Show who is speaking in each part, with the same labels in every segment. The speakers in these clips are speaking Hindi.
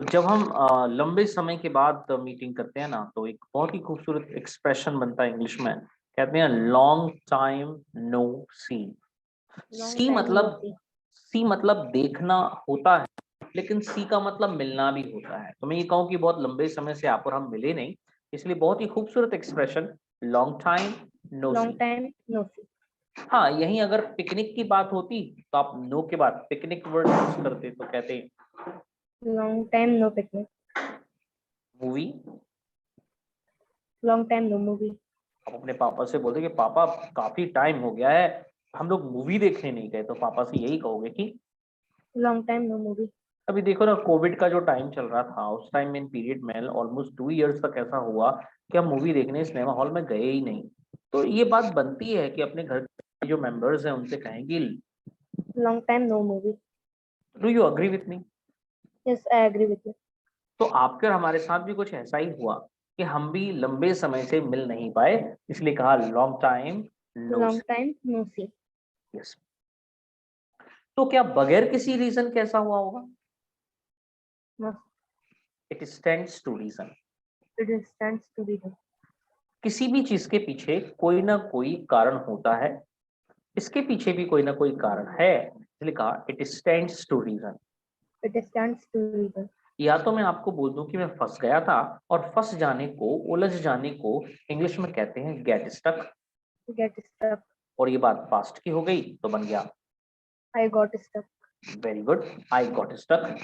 Speaker 1: जब हम लंबे समय के बाद मीटिंग करते हैं ना, तो एक बहुत ही खूबसूरत एक्सप्रेशन बनता है इंग्लिश में। कहते हैं लॉन्ग टाइम नो सी।
Speaker 2: लॉन्ग
Speaker 1: सी
Speaker 2: टाइम नो
Speaker 1: मतलब
Speaker 2: सी।
Speaker 1: सी मतलब देखना होता है, लेकिन सी का मतलब मिलना भी होता है। तो मैं ये कहूँ कि बहुत लंबे समय से आप और हम मिले नहीं, इसलिए बहुत ही खूबसूरत expression long time no
Speaker 2: long
Speaker 1: see.
Speaker 2: Time no see.
Speaker 1: हाँ, यहीं अगर पिकनिक की बात होती तो आप नो के बाद पिकनिक वर्ड यूज करते, तो कहते
Speaker 2: long time no picnic.
Speaker 1: Movie.
Speaker 2: Long time no movie.
Speaker 1: आप अपने पापा से बोलते कि पापा काफी टाइम हो गया है, हम लोग मूवी देखने नहीं गए, तो पापा से यही कहोगे कि
Speaker 2: लॉन्ग टाइम नो मूवी।
Speaker 1: अभी देखो ना, कोविड का जो टाइम चल रहा था उस टाइम में पीरियड में ऑलमोस्ट 2 इयर्स तक ऐसा हुआ कि हम मूवी देखने सिनेमा हॉल में गए ही नहीं। तो ये बात बनती है कि अपने घर के जो मेंबर्स हैं उनसे कहेंगे,
Speaker 2: long time no movie.
Speaker 1: Do you agree with me?
Speaker 2: Yes, I agree with you.
Speaker 1: तो आपके और हमारे साथ भी कुछ ऐसा ही हुआ कि हम भी लंबे समय से मिल नहीं पाए, इसलिए कहा long time no
Speaker 2: long
Speaker 1: see.
Speaker 2: Time no see.
Speaker 1: Yes. तो क्या बगैर किसी रीजन कैसा हुआ होगा? It stands to reason.
Speaker 2: It stands to reason.
Speaker 1: किसी भी चीज के पीछे कोई ना कोई कारण होता है, इसके पीछे भी कोई ना कोई कारण है, इसलिए कहा it stands to reason.
Speaker 2: It stands to reason.
Speaker 1: या तो मैं आपको बोल दूं कि मैं फंस गया था, और फंस जाने को, उलझ जाने को इंग्लिश में कहते हैं गेट स्टक।
Speaker 2: Get stuck.
Speaker 1: और ये बात पास्ट की हो गई तो बन गया
Speaker 2: I got stuck.
Speaker 1: Very good, I got stuck.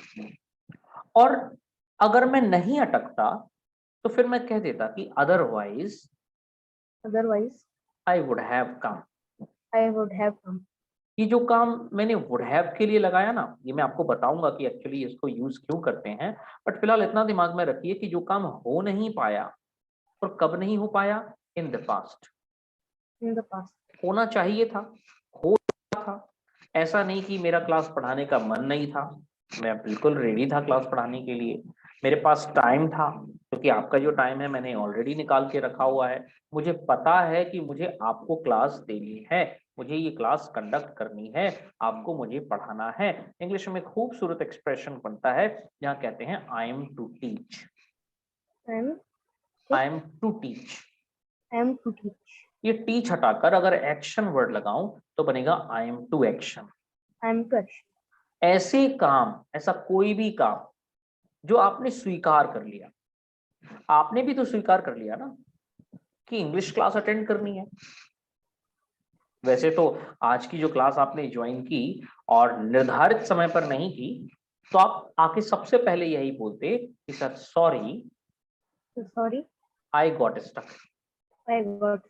Speaker 1: और अगर मैं नहीं अटकता तो फिर मैं कह देता कि otherwise
Speaker 2: otherwise
Speaker 1: I would have come.
Speaker 2: I would have come.
Speaker 1: ये जो काम मैंने वुड हैव के लिए लगाया ना, ये मैं आपको बताऊंगा कि एक्चुअली इसको यूज क्यों करते हैं। बट फिलहाल इतना दिमाग में रखिए कि जो काम हो नहीं पाया, और कब नहीं हो पाया, in the past.
Speaker 2: In the past.
Speaker 1: होना चाहिए था, हो रहा था। ऐसा नहीं कि मेरा क्लास पढ़ाने का मन नहीं था, मैं बिल्कुल रेडी था क्लास पढ़ाने के लिए। मेरे पास टाइम था, क्योंकि आपका जो टाइम है मैंने ऑलरेडी निकाल के रखा हुआ है। मुझे पता है कि मुझे आपको क्लास देनी है, मुझे ये क्लास कंडक्ट करनी है, आपको मुझे पढ़ाना है। इंग्लिश में खूबसूरत एक्सप्रेशन बनता है जहाँ कहते हैं I am to teach. I am to teach.
Speaker 2: I am to teach.
Speaker 1: ये टीच हटाकर अगर एक्शन वर्ड लगाऊं तो बनेगा I am to action.
Speaker 2: I am to action.
Speaker 1: ऐसे काम, ऐसा कोई भी काम जो आपने स्वीकार कर लिया। आपने भी तो स्वीकार कर लिया ना कि इंग्लिश क्लास अटेंड करनी है। वैसे तो आज की जो क्लास आपने ज्वाइन की और निर्धारित समय पर नहीं की, तो आप आके सबसे पहले यही बोलते कि sir sorry,
Speaker 2: sorry,
Speaker 1: I got stuck.
Speaker 2: I got.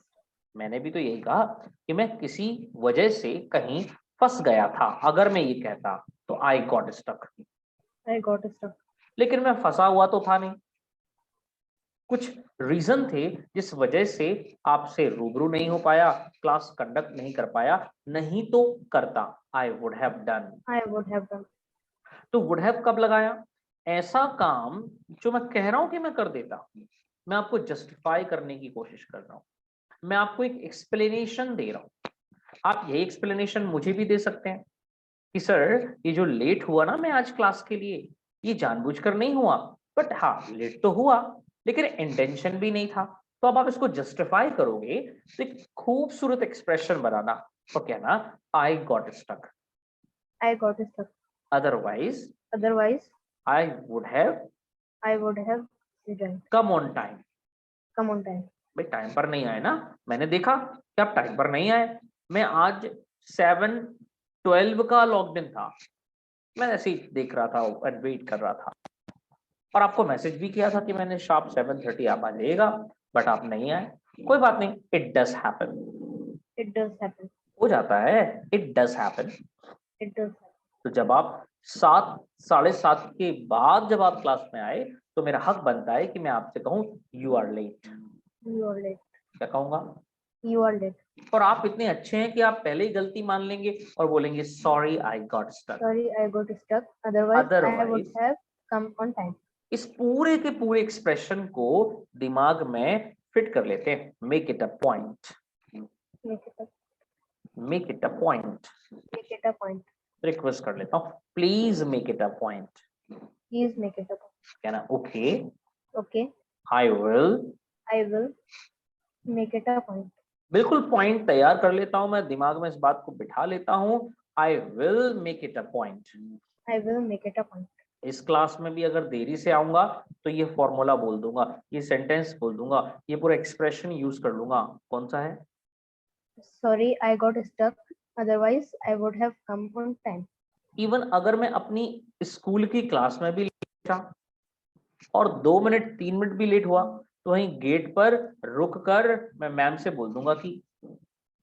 Speaker 1: मैंने भी तो यही कहा कि मैं किसी वजह से कहीं फंस गया था। अगर मैं ये कहता तो I got stuck,
Speaker 2: I got stuck.
Speaker 1: लेकिन मैं फंसा हुआ तो था नहीं। कुछ रीजन थे जिस वजह से आपसे रूबरू नहीं हो पाया, क्लास कंडक्ट नहीं कर पाया, नहीं तो करता, आई would have done.
Speaker 2: I would have done.
Speaker 1: तो वुड हैव कब लगाया? ऐसा काम जो मैं कह रहा हूं कि मैं कर देता, मैं आपको जस्टिफाई करने की कोशिश कर रहा हूं, मैं आपको एक एक्सप्लेनेशन दे रहा हूं। आप यही एक्सप्लेनेशन मुझे भी दे सकते हैं कि सर ये जो लेट हुआ ना मैं आज क्लास के लिए, ये जानबूझकर नहीं हुआ, बट हाँ लेट तो हुआ, लेकिन इंटेंशन भी नहीं था। तो अब आप इसको जस्टिफाई करोगे तो एक खूबसूरत एक्सप्रेशन बनाना और कहना I got stuck.
Speaker 2: I got stuck.
Speaker 1: Otherwise
Speaker 2: otherwise
Speaker 1: I would have
Speaker 2: I would have result.
Speaker 1: Come on time.
Speaker 2: Come on time.
Speaker 1: भाई टाइम पर नहीं आए ना, मैंने देखा कि आप टाइम पर नहीं आए। मैं आज 7:12 का लॉग्ड इन था, मैं ऐसे ही देख रहा था और वेट कर रहा था, और आपको मैसेज भी किया था कि मैंने शार्प 7:30 आप आ जाइएगा, बट आप नहीं आए। कोई बात नहीं, it does happen.
Speaker 2: It does happen.
Speaker 1: हो जाता है, it does happen.
Speaker 2: It does.
Speaker 1: तो जब आप 7, 7:30 के बाद जब आप क्लास में आए, तो मेरा हक बनता है कि मैं आपसे कहूँ you are late.
Speaker 2: You are late.
Speaker 1: क्या कहूंगा?
Speaker 2: You are late.
Speaker 1: और आप इतने अच्छे हैं कि आप पहले ही गलती मान लेंगे और बोलेंगे sorry I got stuck.
Speaker 2: Sorry, I got stuck. Otherwise I would
Speaker 1: otherwise
Speaker 2: have come on time.
Speaker 1: इस पूरे के पूरे एक्सप्रेशन को दिमाग में फिट कर लेते हैं। Make it a point,
Speaker 2: make it a
Speaker 1: make it a point.
Speaker 2: Make it a point.
Speaker 1: Request कर लेता हूँ, please make it a point.
Speaker 2: Please make it a point.
Speaker 1: कहना okay,
Speaker 2: Okay.
Speaker 1: I will,
Speaker 2: I will make it a point.
Speaker 1: बिल्कुल पॉइंट तैयार कर लेता हूं मैं, दिमाग में इस बात को बिठा लेता हूं, I will make it a point.
Speaker 2: I will make it a point.
Speaker 1: इस क्लास में भी अगर देरी से आऊंगा तो ये फॉर्मूला बोल दूंगा, ये सेंटेंस बोल दूंगा, ये पूरा एक्सप्रेशन यूज कर लूंगा। कौन सा है?
Speaker 2: Sorry, I got stuck. Otherwise, I would have come on time.
Speaker 1: Even अगर मैं अपनी स्कूल की क्लास में भी लेट था और 2 मिनट 3 मिनट भी लेट हुआ तो वहीं गेट पर रुक कर मैं मैम से बोल दूंगा कि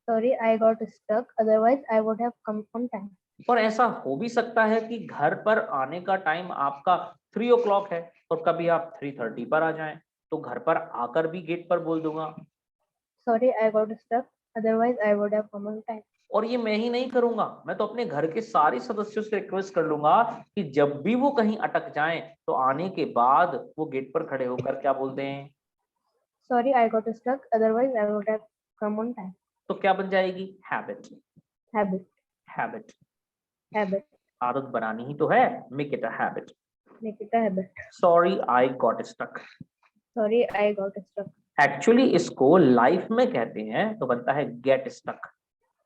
Speaker 2: Sorry, I got stuck. Otherwise, I would have come on time.
Speaker 1: और ऐसा हो भी सकता है कि घर पर आने का टाइम आपका 3 o'clock है और कभी आप 3:30 पर आ जाएं तो घर पर आकर भी गेट पर बोल दूंगा।
Speaker 2: Sorry, I got stuck. Otherwise, I would have come on time.
Speaker 1: और ये मैं ही नहीं करूंगा, मैं तो अपने घर के सारे सदस्यों से रिक्वेस्ट कर लूंगा कि जब भी वो कहीं अटक जाएं तो आने के बाद वो गेट पर खड़े होकर क्या बोलते हैं?
Speaker 2: Sorry, I got stuck. Otherwise, I would have come on time.
Speaker 1: तो क्या बन जाएगी? हैबिट।
Speaker 2: Habit.
Speaker 1: Habit,
Speaker 2: Habit.
Speaker 1: आदत बनानी ही तो है, make it a habit.
Speaker 2: Make it a habit.
Speaker 1: Sorry I got stuck.
Speaker 2: Sorry, I got stuck.
Speaker 1: Actually इसको लाइफ में कहते हैं तो बनता है get stuck.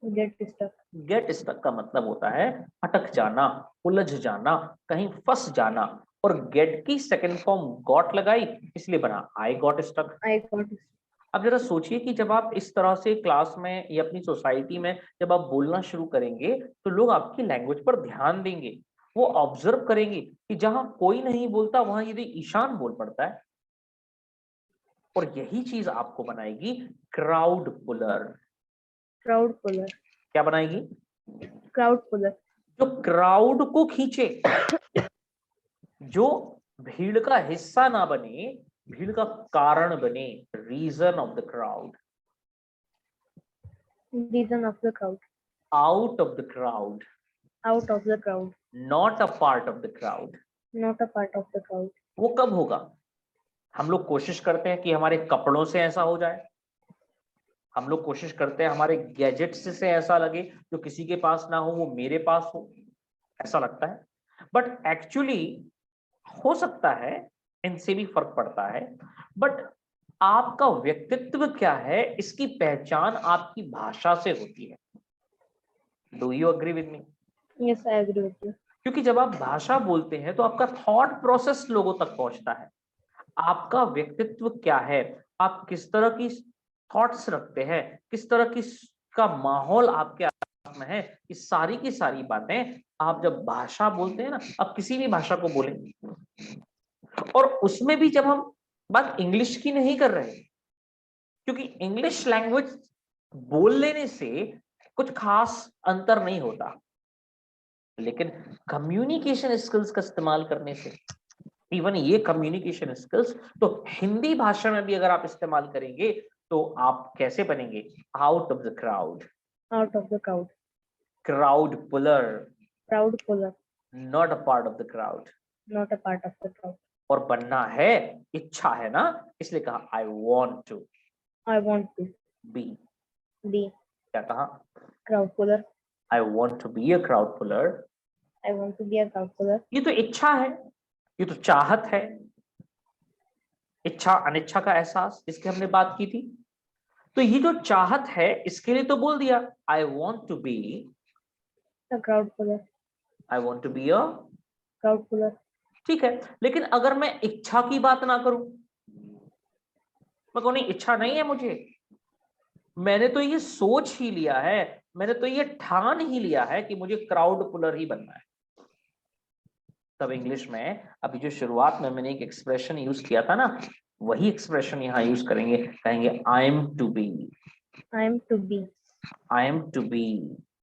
Speaker 2: Get stuck.
Speaker 1: Get stuck का मतलब होता है अटक जाना, उलझ जाना, कहीं फंस जाना, और गेट की सेकंड फॉर्म गॉट लगाई इसलिए बना I got stuck.
Speaker 2: I got stuck.
Speaker 1: अब जरा सोचिए कि जब आप इस तरह से क्लास में या अपनी सोसाइटी में जब आप बोलना शुरू करेंगे तो लोग आपकी लैंग्वेज पर ध्यान देंगे, वो ऑब्जर्व करेंगे कि जहां कोई नहीं बोलता वहां यदि ईशान बोल पड़ता है, और यही चीज आपको बनाएगी क्राउड पुलर।
Speaker 2: Crowd puller.
Speaker 1: क्या बनाएगी?
Speaker 2: Crowd puller.
Speaker 1: जो क्राउड को खींचे, जो भीड़ का हिस्सा ना बने, भीड़ का कारण बने, reason of the crowd,
Speaker 2: Reason of the crowd.
Speaker 1: Out of the crowd,
Speaker 2: Out of the crowd.
Speaker 1: Not a part of the crowd.
Speaker 2: Not a part of the crowd.
Speaker 1: वो कब होगा? हम लोग कोशिश करते हैं कि हमारे कपड़ों से ऐसा हो जाए, हम लोग कोशिश करते हैं हमारे गैजेट्स से ऐसा लगे, जो किसी के पास ना हो वो मेरे पास हो, ऐसा लगता है। बट एक्चुअली हो सकता है इनसे भी फर्क पड़ता है, बट आपका व्यक्तित्व क्या है इसकी पहचान आपकी भाषा से होती है। Do you agree with me?
Speaker 2: Yes, I agree with you.
Speaker 1: क्योंकि जब आप भाषा बोलते हैं तो आपका थॉट प्रोसेस लोगों तक पहुंचता है। आपका व्यक्तित्व क्या है, आप किस तरह की थॉट्स रखते हैं, किस तरह की का माहौल आपके आसपास में है, ये सारी की सारी बातें आप जब भाषा बोलते हैं ना, आप किसी भी भाषा को बोलें, और उसमें भी जब हम बात इंग्लिश की नहीं कर रहे, क्योंकि इंग्लिश लैंग्वेज बोल लेने से कुछ खास अंतर नहीं होता, लेकिन कम्युनिकेशन स्किल्स का इस्तेमाल करने से, इवन ये कम्युनिकेशन स्किल्स तो हिंदी भाषा में भी अगर आप इस्तेमाल करेंगे तो आप कैसे बनेंगे? Out of the crowd.
Speaker 2: Out of the crowd.
Speaker 1: Crowd puller,
Speaker 2: Crowd puller.
Speaker 1: Not a part of the crowd.
Speaker 2: Not a part of the crowd.
Speaker 1: और बनना है, इच्छा है ना, इसलिए कहा I want to
Speaker 2: I want to
Speaker 1: be.
Speaker 2: be
Speaker 1: क्या कहा?
Speaker 2: crowd puller.
Speaker 1: I want to be a crowd puller.
Speaker 2: I want to be a crowd puller.
Speaker 1: ये तो इच्छा है, ये तो चाहत है। इच्छा अनिच्छा का एहसास, इसकी हमने बात की थी। तो ये जो चाहत है इसके लिए तो बोल दिया I want to be,
Speaker 2: A crowd puller.
Speaker 1: I want to be a,
Speaker 2: Crowd puller.
Speaker 1: ठीक है। लेकिन अगर मैं इच्छा की बात ना करूं, मैं कहूं नहीं इच्छा नहीं है मुझे, मैंने तो ये सोच ही लिया है, मैंने तो ये ठान ही लिया है कि मुझे क्राउड पुलर ही बनना है, तब इंग्लिश में अभी जो शुरुआत में मैंने एक एक्सप्रेशन यूज किया था ना, वही एक्सप्रेशन यहाँ यूज करेंगे, कहेंगे I am to be,
Speaker 2: I am to be.
Speaker 1: I am to be,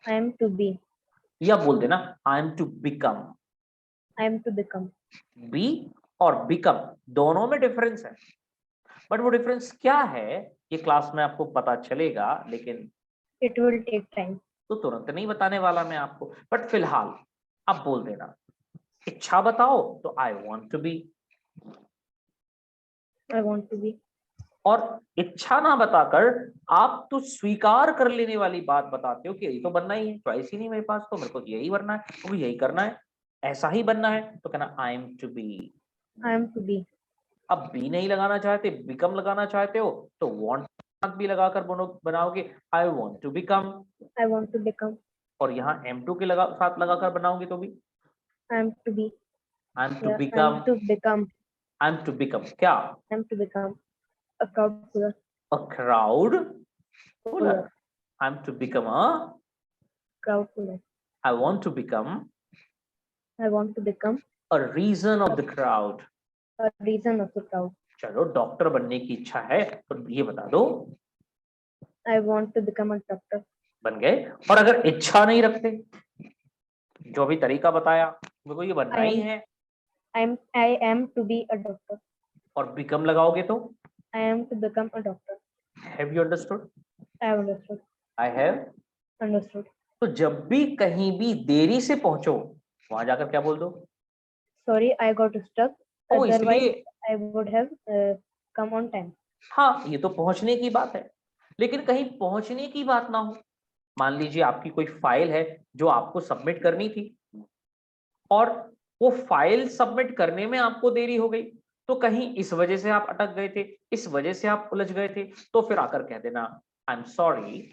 Speaker 2: I am to be.
Speaker 1: या बोल देना I am to become.
Speaker 2: I am to become.
Speaker 1: Be और बिकम दोनों में डिफरेंस है, बट वो डिफरेंस क्या है ये क्लास में आपको पता चलेगा, लेकिन
Speaker 2: It will take time.
Speaker 1: तो तुरंत नहीं बताने वाला मैं आपको, बट फिलहाल आप बोल देना, इच्छा बताओ तो I want to be,
Speaker 2: I want to be.
Speaker 1: और इच्छा ना बताकर आप तो स्वीकार कर लेने वाली बात बताते हो कि यही तो बनना ही है, चॉइस ही नहीं मेरे पास, तो मेरे को यही बनना है, तो यही करना है। ऐसा ही बनना है तो कहना I am to be.
Speaker 2: I am to be.
Speaker 1: अब बी नहीं लगाना चाहते, बिकम लगाना चाहते हो तो वांट भी लगाकर बनाओगे I want to become.
Speaker 2: I want to become.
Speaker 1: और यहाँ M2 के साथ लगाकर बनाओगे तो भी
Speaker 2: I am to be.
Speaker 1: I am to
Speaker 2: Yeah, I
Speaker 1: become.
Speaker 2: am to become.
Speaker 1: I am to become क्या?
Speaker 2: I am to become a crowd puller.
Speaker 1: A crowd puller.
Speaker 2: Puller.
Speaker 1: I am to become a,
Speaker 2: Crowd puller.
Speaker 1: I want to become
Speaker 2: I want to become
Speaker 1: a reason of the crowd.
Speaker 2: a reason of the crowd.
Speaker 1: चलो डॉक्टर बनने की इच्छा है तो ये बता दो,
Speaker 2: I want to become a doctor.
Speaker 1: बन गए। और अगर इच्छा नहीं रखते, जो भी तरीका बताया मेरे को ये बनना ही है,
Speaker 2: I am to be a doctor.
Speaker 1: और बिकम लगाओगे तो
Speaker 2: I am to become a doctor.
Speaker 1: Have you understood?
Speaker 2: I have understood.
Speaker 1: I have.
Speaker 2: Understood.
Speaker 1: तो जब भी कहीं भी देरी से पहुंचो वहां जाकर क्या बोल दो?
Speaker 2: Sorry, I got stuck.
Speaker 1: O
Speaker 2: Otherwise,
Speaker 1: इसलिए,
Speaker 2: I would have come on time.
Speaker 1: हाँ ये तो पहुंचने की बात है, लेकिन कहीं पहुंचने की बात ना हो। मान लीजिए आपकी कोई फाइल है जो आपको सबमिट करनी थी और वो फाइल सबमिट करने में आपको देरी हो गई, तो कहीं इस वजह से आप अटक गए थे, इस वजह से आप उलझ गए थे, तो फिर आकर कह देना I am sorry,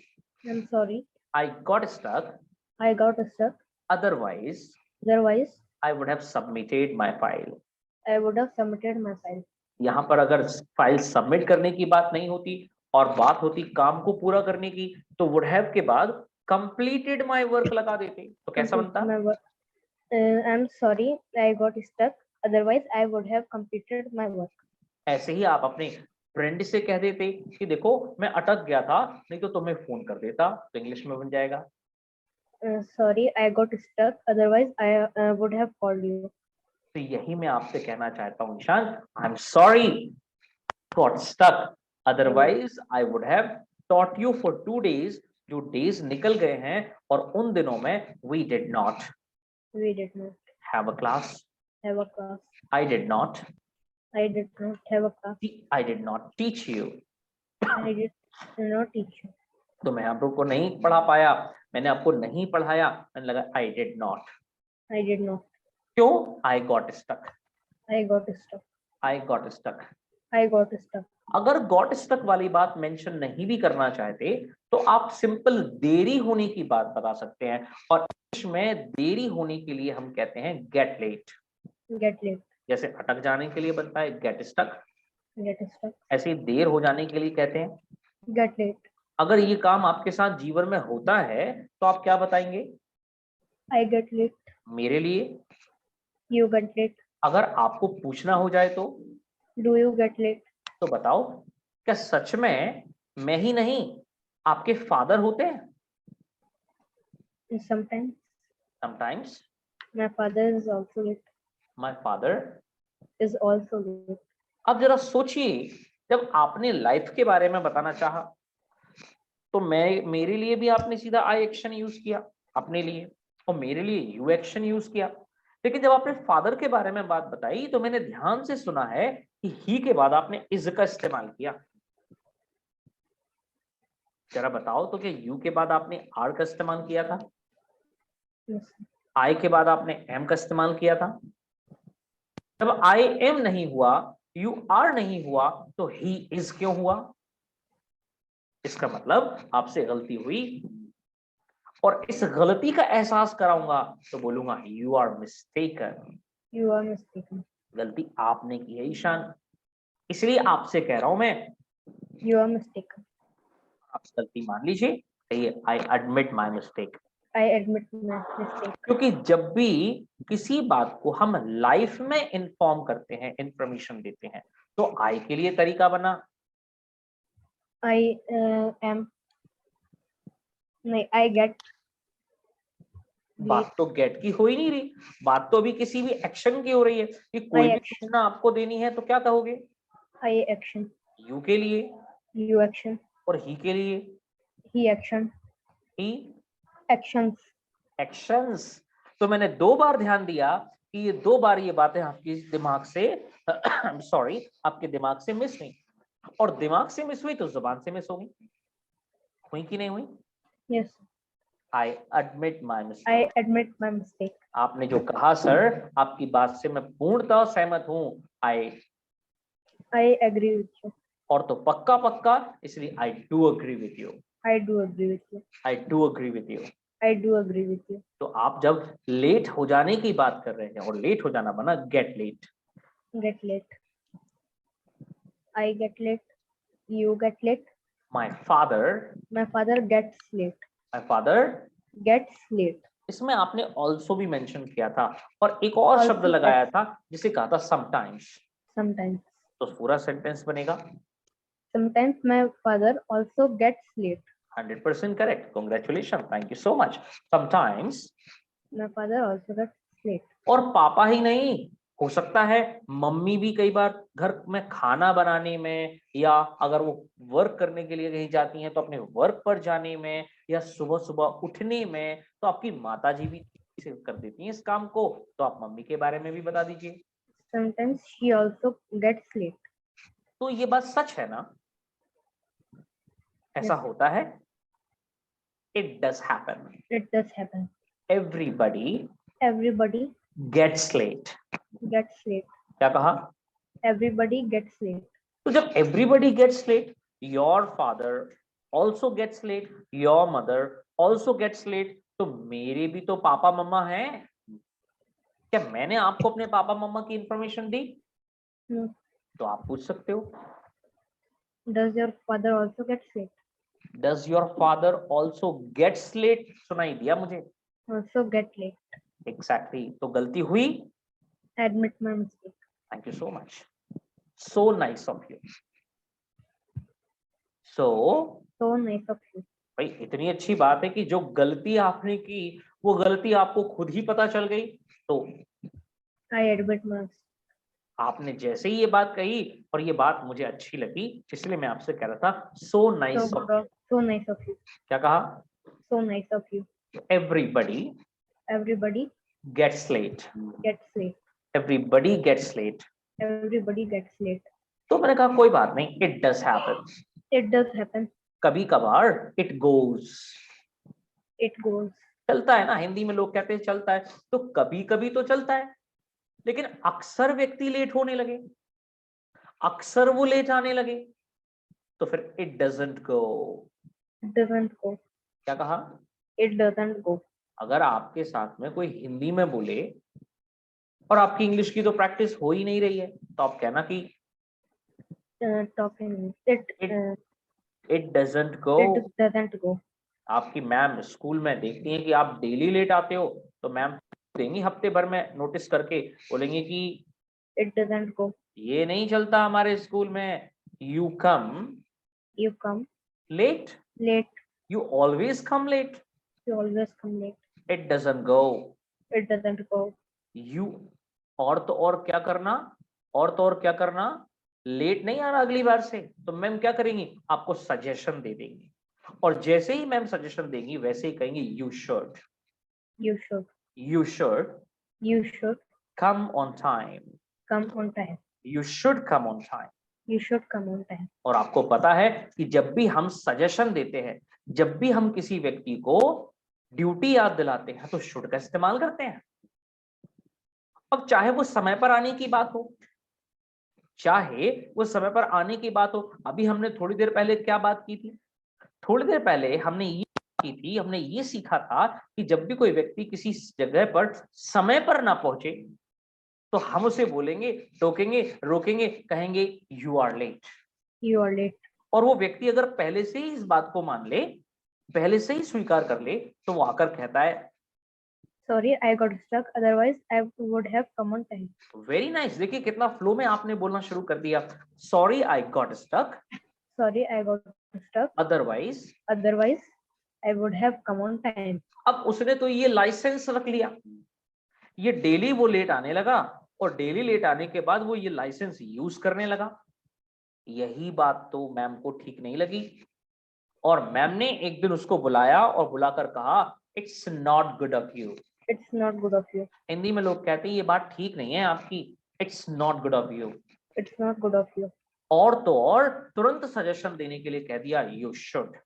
Speaker 2: I'm sorry,
Speaker 1: I got stuck,
Speaker 2: I got stuck.
Speaker 1: Otherwise
Speaker 2: Otherwise,
Speaker 1: I would have submitted my file.
Speaker 2: I would have submitted my file.
Speaker 1: यहाँ पर अगर फाइल सबमिट करने की बात नहीं होती और बात होती काम को पूरा करने की, तो वुड हैव के बाद कंप्लीटेड माय वर्क लगा देते, तो कैसा
Speaker 2: Complete
Speaker 1: बनता?
Speaker 2: my work. I'm sorry, I got stuck. Otherwise, I would have completed my work.
Speaker 1: ऐसे ही आप अपने फ्रेंड से कह देते कि देखो मैं अटक गया था, नहीं तो तुम्हें फोन कर देता, तो इंग्लिश में बन जाएगा
Speaker 2: Sorry, I got stuck. Otherwise, I would have called you.
Speaker 1: तो यही मैं आपसे कहना चाहता हूँ निशान, I am sorry got stuck, otherwise I would have taught you for 2 days। जो डेज निकल गए हैं और उन दिनों में we did not
Speaker 2: We did not
Speaker 1: have a class,
Speaker 2: have a class.
Speaker 1: I did not,
Speaker 2: I did not have a class.
Speaker 1: I did not teach you.
Speaker 2: I did not teach you.
Speaker 1: तो मैं आप लोग को नहीं पढ़ा पाया, मैंने आपको नहीं पढ़ाया, मैंने लगा I did not.
Speaker 2: I did not.
Speaker 1: क्यों? I got stuck,
Speaker 2: I got stuck.
Speaker 1: I got stuck.
Speaker 2: I got stuck.
Speaker 1: अगर गॉट स्टक वाली बात मेंशन नहीं भी करना चाहते तो आप सिंपल देरी होने की बात बता सकते हैं, और इंग्लिश में देरी होने के लिए हम कहते हैं गेट लेट।
Speaker 2: Get late.
Speaker 1: जैसे अटक जाने के लिए बनता है गेट स्टक,
Speaker 2: Get stuck.
Speaker 1: ऐसे ही देर हो जाने के लिए कहते हैं।
Speaker 2: Get late.
Speaker 1: अगर ये काम आपके साथ जीवन में होता है तो आप क्या बताएंगे?
Speaker 2: I get late.
Speaker 1: मेरे लिए।
Speaker 2: You get late.
Speaker 1: अगर आपको पूछना हो जाए तो
Speaker 2: Do you get late?
Speaker 1: तो बताओ, क्या सच में मैं ही नहीं आपके फादर होते हैं?
Speaker 2: Sometimes
Speaker 1: sometimes
Speaker 2: my father is also late.
Speaker 1: My father.
Speaker 2: Is also late.
Speaker 1: अब जरा सोचिए, जब आपने लाइफ के बारे में बताना चाहा तो मेरे लिए भी आपने सीधा आई एक्शन यूज किया अपने लिए, और मेरे लिए यू एक्शन यूज किया। लेकिन जब आपने फादर के बारे में बात बताई तो मैंने ध्यान से सुना है कि ही के बाद आपने इज का इस्तेमाल किया। जरा बताओ तो, क्या यू के बाद आपने आर का इस्तेमाल किया था?
Speaker 2: Yes.
Speaker 1: आई के बाद आपने एम का इस्तेमाल किया था? जब आई एम नहीं हुआ, यू आर नहीं हुआ, तो ही इज क्यों हुआ? इसका मतलब आपसे गलती हुई, और इस गलती का एहसास कराऊंगा तो बोलूंगा you are mistaken.
Speaker 2: You are mistaken.
Speaker 1: गलती आपने की है ईशान, इसलिए आपसे कह रहा हूं मैं,
Speaker 2: You are mistaken.
Speaker 1: आप गलती मान लीजिए, कहिए I admit my mistake.
Speaker 2: I admit my mistake.
Speaker 1: क्योंकि जब भी किसी बात को हम लाइफ में इंफॉर्म करते हैं, इंफॉर्मेशन देते हैं, तो आई के लिए तरीका बना
Speaker 2: I am. नहीं, I get.
Speaker 1: बात तो गेट की हो ही नहीं रही, बात तो अभी किसी भी एक्शन की हो रही है कि कोई भी
Speaker 2: action.
Speaker 1: सूचना आपको देनी है तो क्या कहोगे?
Speaker 2: I action.
Speaker 1: यू के लिए,
Speaker 2: You action.
Speaker 1: और ही के लिए
Speaker 2: He action.
Speaker 1: He
Speaker 2: Actions.
Speaker 1: Actions. तो मैंने 2 बार ध्यान दिया कि ये 2 बार ये बातें आपके दिमाग से सॉरी आपके दिमाग से मिस हुई, और दिमाग से मिस हुई तो जुबान से मिस होगी, हुई कि नहीं हुई?
Speaker 2: Yes.
Speaker 1: I admit my
Speaker 2: I
Speaker 1: mistake.
Speaker 2: admit my mistake.
Speaker 1: आपने जो कहा सर, आपकी बात से मैं पूर्णतः सहमत हूं।
Speaker 2: I agree with you.
Speaker 1: और तो पक्का पक्का, इसलिए I do agree with you.
Speaker 2: I do agree with you.
Speaker 1: I do agree with you.
Speaker 2: I do agree with you.
Speaker 1: तो आप जब लेट हो जाने की बात कर रहे हैं, और लेट हो जाना बना get late.
Speaker 2: Get late. I get late. You get late.
Speaker 1: My father
Speaker 2: gets late.
Speaker 1: My father,
Speaker 2: Gets late.
Speaker 1: इसमें आपने also भी मेंशन किया था, और एक और
Speaker 2: Also
Speaker 1: शब्द लगाया था जिसे कहा था sometimes।
Speaker 2: Sometimes.
Speaker 1: तो पूरा सेंटेंस बनेगा
Speaker 2: Sometimes my father also gets late.
Speaker 1: 100% correct. Congratulation, thank you so much. Sometimes,
Speaker 2: My father also gets late.
Speaker 1: और पापा ही नहीं, हो सकता है मम्मी भी कई बार घर में खाना बनाने में, या अगर वो वर्क करने के लिए कहीं जाती हैं तो अपने वर्क पर जाने में, या सुबह सुबह उठने में, तो आपकी माता जी भी कर देती हैं इस काम को। तो आप मम्मी के बारे में भी बता दीजिए।
Speaker 2: Sometimes she also gets late.
Speaker 1: तो ये बात सच है ना? ऐसा होता है? It does happen.
Speaker 2: It does happen.
Speaker 1: Everybody
Speaker 2: Everybody
Speaker 1: gets late.
Speaker 2: gets late.
Speaker 1: क्या कहा?
Speaker 2: Everybody gets late.
Speaker 1: तो जब everybody gets late, your father also gets late, your mother also gets late, तो मेरे भी तो पापा मम्मा हैं। क्या मैंने आपको अपने पापा मम्मा की इंफॉर्मेशन दी?
Speaker 2: No.
Speaker 1: तो आप पूछ सकते हो,
Speaker 2: Does your father also gets late?
Speaker 1: Does your father also gets late? सुनाई दिया मुझे।
Speaker 2: Also get late.
Speaker 1: एग्जैक्टली तो गलती हुई।
Speaker 2: Admit my mistake.
Speaker 1: Thank you so much, so nice of you. So
Speaker 2: So nice of you.
Speaker 1: भाई, इतनी अच्छी बात है कि जो गलती आपने की, वो गलती आपको खुद ही पता चल गई। तो
Speaker 2: I admit my mistake.
Speaker 1: आपने जैसे ही ये बात कही, और ये बात मुझे अच्छी लगी, इसलिए मैं आपसे कह रहा था so nice
Speaker 2: So
Speaker 1: of.
Speaker 2: good of, so nice of you.
Speaker 1: क्या कहा?
Speaker 2: So nice of you.
Speaker 1: Everybody
Speaker 2: Everybody
Speaker 1: gets late.
Speaker 2: gets late.
Speaker 1: Everybody gets late.
Speaker 2: Everybody gets late.
Speaker 1: तो मैंने कहा कोई बात नहीं, it does happen.
Speaker 2: It does happen.
Speaker 1: कभी कभार इट गोज,
Speaker 2: It goes.
Speaker 1: चलता है ना, हिंदी में लोग कहते हैं चलता है, तो कभी कभी तो चलता है। लेकिन अक्सर व्यक्ति लेट होने लगे, अक्सर वो लेट आने लगे, तो फिर it doesn't go.
Speaker 2: It doesn't go.
Speaker 1: क्या कहा?
Speaker 2: It doesn't go.
Speaker 1: अगर आपके साथ में कोई हिंदी में बोले और आपकी इंग्लिश की तो प्रैक्टिस हो ही नहीं रही है, तो आप कहना कि
Speaker 2: Talking.
Speaker 1: It doesn't go.
Speaker 2: It doesn't go.
Speaker 1: आपकी मैम स्कूल में देखती हैं कि आप डेली लेट आते हो, तो मैम देंगी हफ्ते भर में नोटिस करके, बोलेंगे कि
Speaker 2: It doesn't go.
Speaker 1: ये नहीं चलता हमारे स्कूल में, you come
Speaker 2: You come
Speaker 1: late,
Speaker 2: late.
Speaker 1: You always come late,
Speaker 2: You always come late.
Speaker 1: It doesn't go.
Speaker 2: It doesn't go.
Speaker 1: You, और तो और क्या करना, और तो और क्या करना, लेट नहीं आना अगली बार से। तो मैम क्या करेंगी, आपको सजेशन दे देंगी, और जैसे ही मैम सजेशन देंगी वैसे ही कहेंगी you should,
Speaker 2: You should.
Speaker 1: You should
Speaker 2: You should
Speaker 1: come on time,
Speaker 2: come on time.
Speaker 1: You should come on time.
Speaker 2: You should come on time.
Speaker 1: और आपको पता है कि जब भी हम सजेशन देते हैं, जब भी हम किसी व्यक्ति को ड्यूटी याद दिलाते हैं, तो शुड का इस्तेमाल करते हैं। अब चाहे वो समय पर आने की बात हो, चाहे वो समय पर आने की बात हो। अभी हमने थोड़ी देर पहले क्या बात की थी? थोड़ी देर पहले हमने ये की थी, हमने ये सीखा था कि जब भी कोई व्यक्ति किसी जगह पर समय पर ना पहुंचे, तो हम उसे बोलेंगे, टोकेंगे, रोकेंगे, कहेंगे you are late.
Speaker 2: You are late.
Speaker 1: और वो व्यक्ति अगर पहले से ही इस बात को मान ले, पहले से ही स्वीकार कर ले, तो वो आकर कहता है
Speaker 2: Sorry, I got stuck. Otherwise, I would have come on time.
Speaker 1: Very nice. देखिए कितना फ्लो में आपने बोलना शुरू कर दिया। Sorry I got stuck,
Speaker 2: Sorry, I got stuck.
Speaker 1: Otherwise.
Speaker 2: Otherwise, I would have come on time.
Speaker 1: अब उसने तो ये लाइसेंस रख लिया, ये डेली वो लेट आने लगा, और डेली लेट आने के बाद वो ये लाइसेंस यूज करने लगा। यही बात तो मैम को ठीक नहीं लगी, और मैम ने एक दिन उसको बुलाया और बुलाकर कहा it's not good of you.
Speaker 2: It's not good of you.
Speaker 1: Hindi में लोग कहते हैं ये बात ठीक नहीं है आपकी, it's not good of you.
Speaker 2: It's not good of you.
Speaker 1: और तो और तुरंत सजेशन देने के लिए कह दिया यू शुड।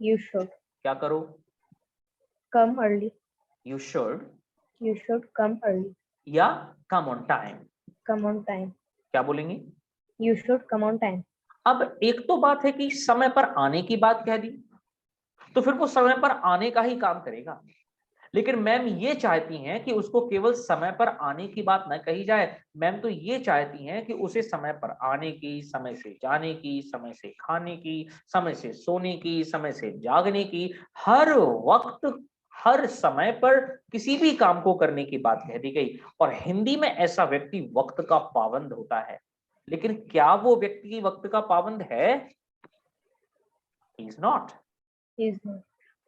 Speaker 2: You should
Speaker 1: क्या करो?
Speaker 2: come early.
Speaker 1: You should
Speaker 2: You should come early.
Speaker 1: या come on time?
Speaker 2: Come on time.
Speaker 1: क्या बोलेंगे?
Speaker 2: You should come on time.
Speaker 1: अब एक तो बात है कि समय पर आने की बात कह दी, तो फिर वो समय पर आने का ही काम करेगा, लेकिन मैम ये चाहती हैं कि उसको केवल समय पर आने की बात न कही जाए। मैम तो ये चाहती हैं कि उसे समय पर आने की, समय से जाने की, समय से खाने की, समय से सोने की, समय से जागने की, हर वक्त हर समय पर किसी भी काम को करने की बात कह दी गई। और हिंदी में ऐसा व्यक्ति वक्त का पाबंद होता है, लेकिन क्या वो व्यक्ति वक्त का पाबंद है? He is not.
Speaker 2: He is not.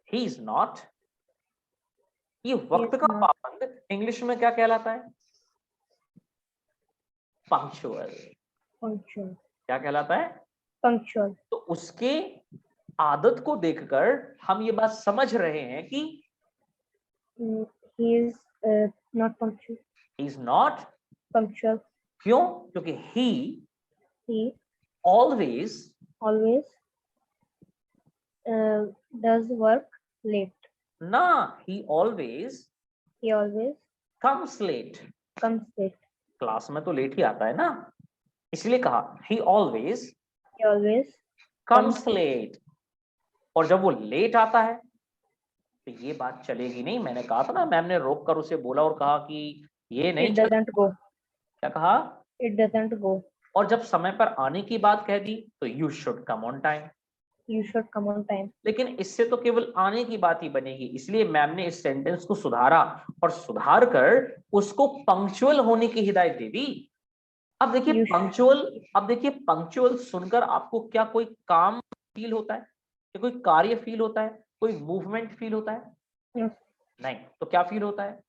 Speaker 1: He is not. ये वक्त
Speaker 2: He is
Speaker 1: का
Speaker 2: not.
Speaker 1: पाबंद इंग्लिश में क्या कहलाता है? पंक्चुअल।
Speaker 2: Punctual.
Speaker 1: क्या कहलाता है?
Speaker 2: Punctual.
Speaker 1: तो उसके आदत को देखकर हम ये बात समझ रहे हैं कि
Speaker 2: He is not punctual.
Speaker 1: he is not.
Speaker 2: Punctual.
Speaker 1: क्यों? क्योंकि
Speaker 2: He
Speaker 1: always
Speaker 2: always does work late.
Speaker 1: ना, he always
Speaker 2: He always
Speaker 1: comes late.
Speaker 2: comes late.
Speaker 1: Class में तो लेट ही आता है ना, इसलिए कहा he always
Speaker 2: He always
Speaker 1: comes late। और जब वो लेट आता है तो ये बात चलेगी नहीं। मैंने कहा था ना, मैम ने रोक कर उसे बोला और कहा कि ये नहीं
Speaker 2: it doesn't go.
Speaker 1: क्या कहा?
Speaker 2: It doesn't go.
Speaker 1: और जब समय पर आने की बात कह दी तो you should come on time।
Speaker 2: You should come on time.
Speaker 1: लेकिन इससे तो केवल आने की बात ही बनेगी, इसलिए मैम ने इस सेंटेंस को सुधारा और सुधार कर उसको पंक्चुअल होने की हिदायत दे दी। अब देखिए पंक्चुअल सुनकर आपको क्या कोई काम फील होता है, या कोई कार्य फील होता है, कोई मूवमेंट फील होता है?
Speaker 2: No.
Speaker 1: नहीं, तो क्या फील होता है?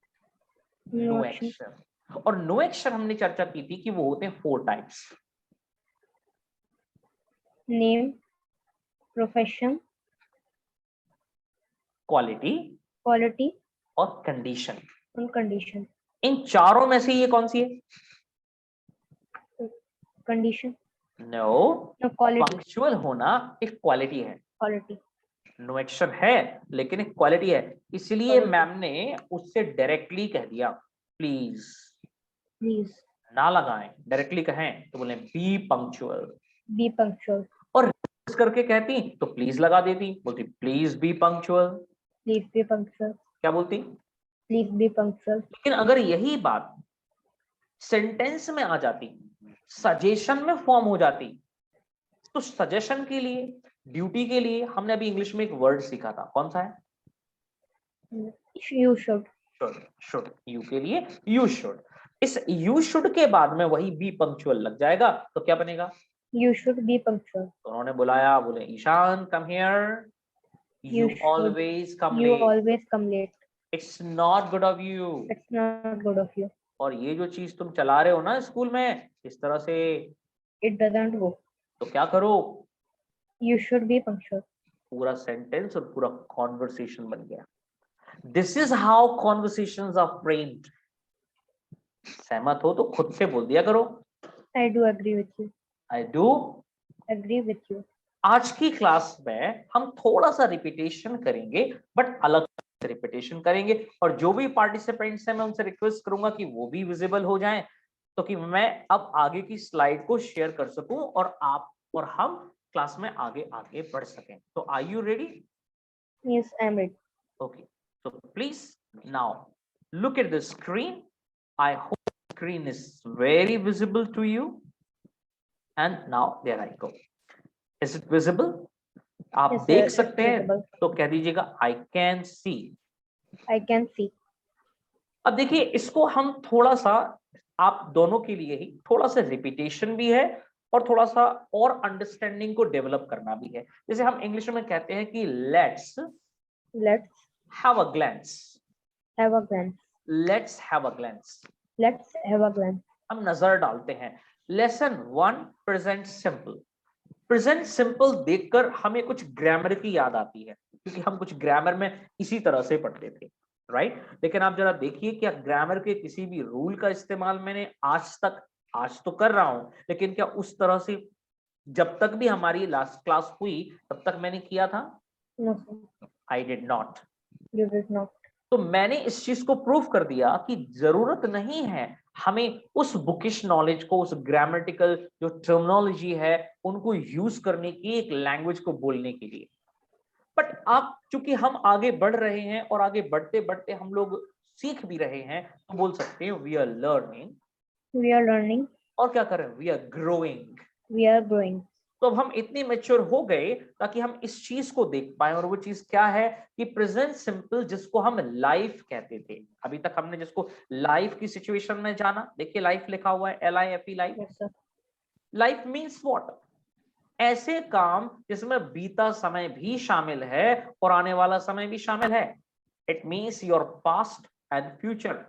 Speaker 2: No
Speaker 1: no
Speaker 2: action.
Speaker 1: एक्शन। और नो एक्शन हमने चर्चा की थी कि वो होते हैं 4 types.
Speaker 2: Name, profession,
Speaker 1: quality,
Speaker 2: quality,
Speaker 1: और कंडीशन।
Speaker 2: and condition.
Speaker 1: इन चारों में से ये कौन सी है?
Speaker 2: Condition.
Speaker 1: No,
Speaker 2: No, quality.
Speaker 1: Punctual होना एक क्वालिटी है।
Speaker 2: Quality.
Speaker 1: नो एक्शन है लेकिन एक क्वालिटी है, इसलिए
Speaker 2: Quality.
Speaker 1: मैम ने उससे डायरेक्टली कह दिया प्लीज
Speaker 2: Please
Speaker 1: ना लगाएं, डायरेक्टली कहें तो बोले बी पंक्चुअल।
Speaker 2: be punctual.
Speaker 1: और रिवर्स करके कहती तो प्लीज लगा देती, बोलती please be punctual.
Speaker 2: Please be punctual.
Speaker 1: क्या बोलती?
Speaker 2: Please be punctual.
Speaker 1: लेकिन अगर यही बात सेंटेंस में आ जाती, सजेशन में फॉर्म हो जाती, तो सजेशन के लिए, ड्यूटी के लिए हमने अभी इंग्लिश में एक वर्ड सीखा था, कौन सा है?
Speaker 2: You should.
Speaker 1: शुड। यू के लिए यू शुड। इस यू शुड के बाद में वही बी पंक्चुअल लग जाएगा तो क्या बनेगा?
Speaker 2: You should be punctual.
Speaker 1: तो उन्होंने बुलाया, बोले Ishan come here, you
Speaker 2: should.
Speaker 1: Always come
Speaker 2: You
Speaker 1: late,
Speaker 2: always come late.
Speaker 1: It's not good of you.
Speaker 2: It's not good of you.
Speaker 1: और ये जो चीज तुम चला रहे हो ना स्कूल में इस तरह से,
Speaker 2: It doesn't go.
Speaker 1: तो क्या करो?
Speaker 2: You should be punctual.
Speaker 1: पूरा सेंटेंस और पूरा कॉन्वर्सेशन बन गया। This is how conversations are framed. सहमत हो तो खुद से बोल दिया करो
Speaker 2: I do agree with you.
Speaker 1: I do
Speaker 2: Agree with you.
Speaker 1: आज की क्लास में हम थोड़ा सा रिपीटेशन करेंगे, बट अलग रिपीटेशन करेंगे। और जो भी पार्टिसिपेंट्स हैं मैं उनसे रिक्वेस्ट करूंगा कि वो भी विजिबल हो जाएं, तो कि मैं अब आगे की स्लाइड को शेयर कर सकूं और आप और हम क्लास में आगे आगे बढ़ सकें। तो are you ready?
Speaker 2: Yes, I am ready.
Speaker 1: Okay, so please now look at the screen. I hope the screen is very visible to you. And now there I go. Is it visible? आप
Speaker 2: Yes,
Speaker 1: देख
Speaker 2: sir,
Speaker 1: सकते
Speaker 2: it's
Speaker 1: हैं
Speaker 2: visible.
Speaker 1: तो कह दीजिएगा I can see.
Speaker 2: I can see.
Speaker 1: अब देखिए इसको हम थोड़ा सा आप दोनों के लिए ही थोड़ा सा रिपीटेशन भी है और थोड़ा सा और अंडरस्टैंडिंग को डेवलप करना भी है। जैसे हम इंग्लिश में कहते हैं कि let's
Speaker 2: Let's
Speaker 1: have a glance,
Speaker 2: have a glance.
Speaker 1: Let's have a glance.
Speaker 2: Let's have a glance.
Speaker 1: हम नजर डालते हैं। Lesson 1 present simple. Present simple देखकर हमें कुछ ग्रामर की याद आती है, क्योंकि हम कुछ ग्रामर में इसी तरह से पढ़ते थे, राइट? लेकिन आप जरा देखिए क्या ग्रामर के किसी भी रूल का इस्तेमाल मैंने आज तो कर रहा हूं, लेकिन क्या उस तरह से जब तक भी हमारी लास्ट क्लास हुई तब तक मैंने किया था?
Speaker 2: No, sir.
Speaker 1: I did not.
Speaker 2: You did not.
Speaker 1: तो मैंने इस चीज को प्रूव कर दिया कि जरूरत नहीं है हमें उस बुकिश नॉलेज को, उस ग्रामेटिकल जो टर्मिनोलॉजी है उनको यूज करने की, एक लैंग्वेज को बोलने के लिए। बट आप चूंकि हम आगे बढ़ रहे हैं और आगे बढ़ते बढ़ते हम लोग सीख भी रहे हैं, तो बोल सकते हैं we are learning.
Speaker 2: We are learning.
Speaker 1: और क्या कर रहे हैं? We are growing.
Speaker 2: We are growing.
Speaker 1: तो अब हम इतने मेच्योर हो गए ताकि हम इस चीज को देख पाए, और वो चीज क्या है कि प्रेजेंट सिंपल, जिसको हम लाइफ कहते थे। अभी तक हमने जिसको लाइफ की सिचुएशन में जाना, देखिए लाइफ लिखा हुआ है, LIFE, life.
Speaker 2: Yes, sir.
Speaker 1: Life means what? ऐसे काम जिसमें बीता समय भी शामिल है और आने वाला समय भी शामिल है। It means your past and future.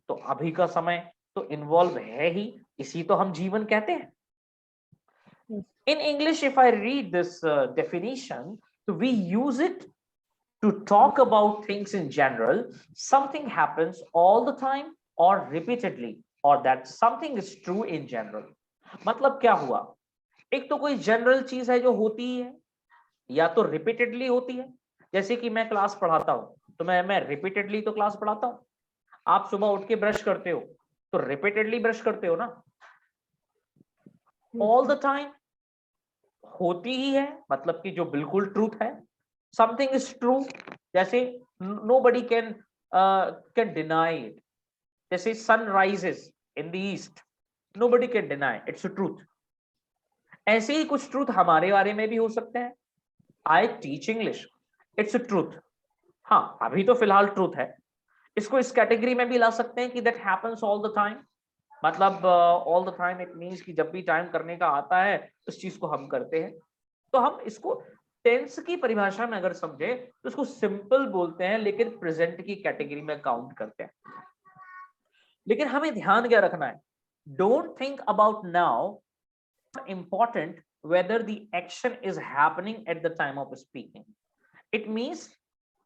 Speaker 1: तो अभी का समय तो इन्वॉल्व है ही, इसी तो हम जीवन कहते हैं।
Speaker 2: Yes.
Speaker 1: In English, if I read this definition, so we use it to talk about things in general. Something happens all the time or repeatedly, or that something is true in general. मतलब क्या हुआ? एक तो कोई जनरल चीज है जो होती ही है, या तो रिपीटेडली होती है। जैसे कि मैं क्लास पढ़ाता हूं, तो मैं रिपीटेडली तो क्लास पढ़ाता हूं। आप सुबह उठ के ब्रश करते हो तो रिपीटेडली ब्रश करते हो ना। ऑल द टाइम होती ही है, मतलब कि जो बिल्कुल ट्रूथ है। समथिंग इज ट्रू, जैसे नोबडी कैन डिनाई इट। जैसे sun rises in the east, nobody can deny it's a truth. ऐसे ही कुछ ट्रूथ हमारे बारे में भी हो सकते हैं। I teach English, it's a truth. हाँ, अभी तो फिलहाल ट्रूथ है। इसको इस कैटेगरी में भी ला सकते हैं कि that happens all the time. मतलब all the time it means कि जब भी टाइम करने का आता है उस चीज को हम करते हैं। तो हम इसको टेंस की परिभाषा में अगर समझे तो इसको सिंपल बोलते हैं, लेकिन प्रेजेंट की कैटेगरी में काउंट करते हैं। लेकिन हमें ध्यान क्या रखना है? Don't think about now important whether the action is happening at the time of speaking. It means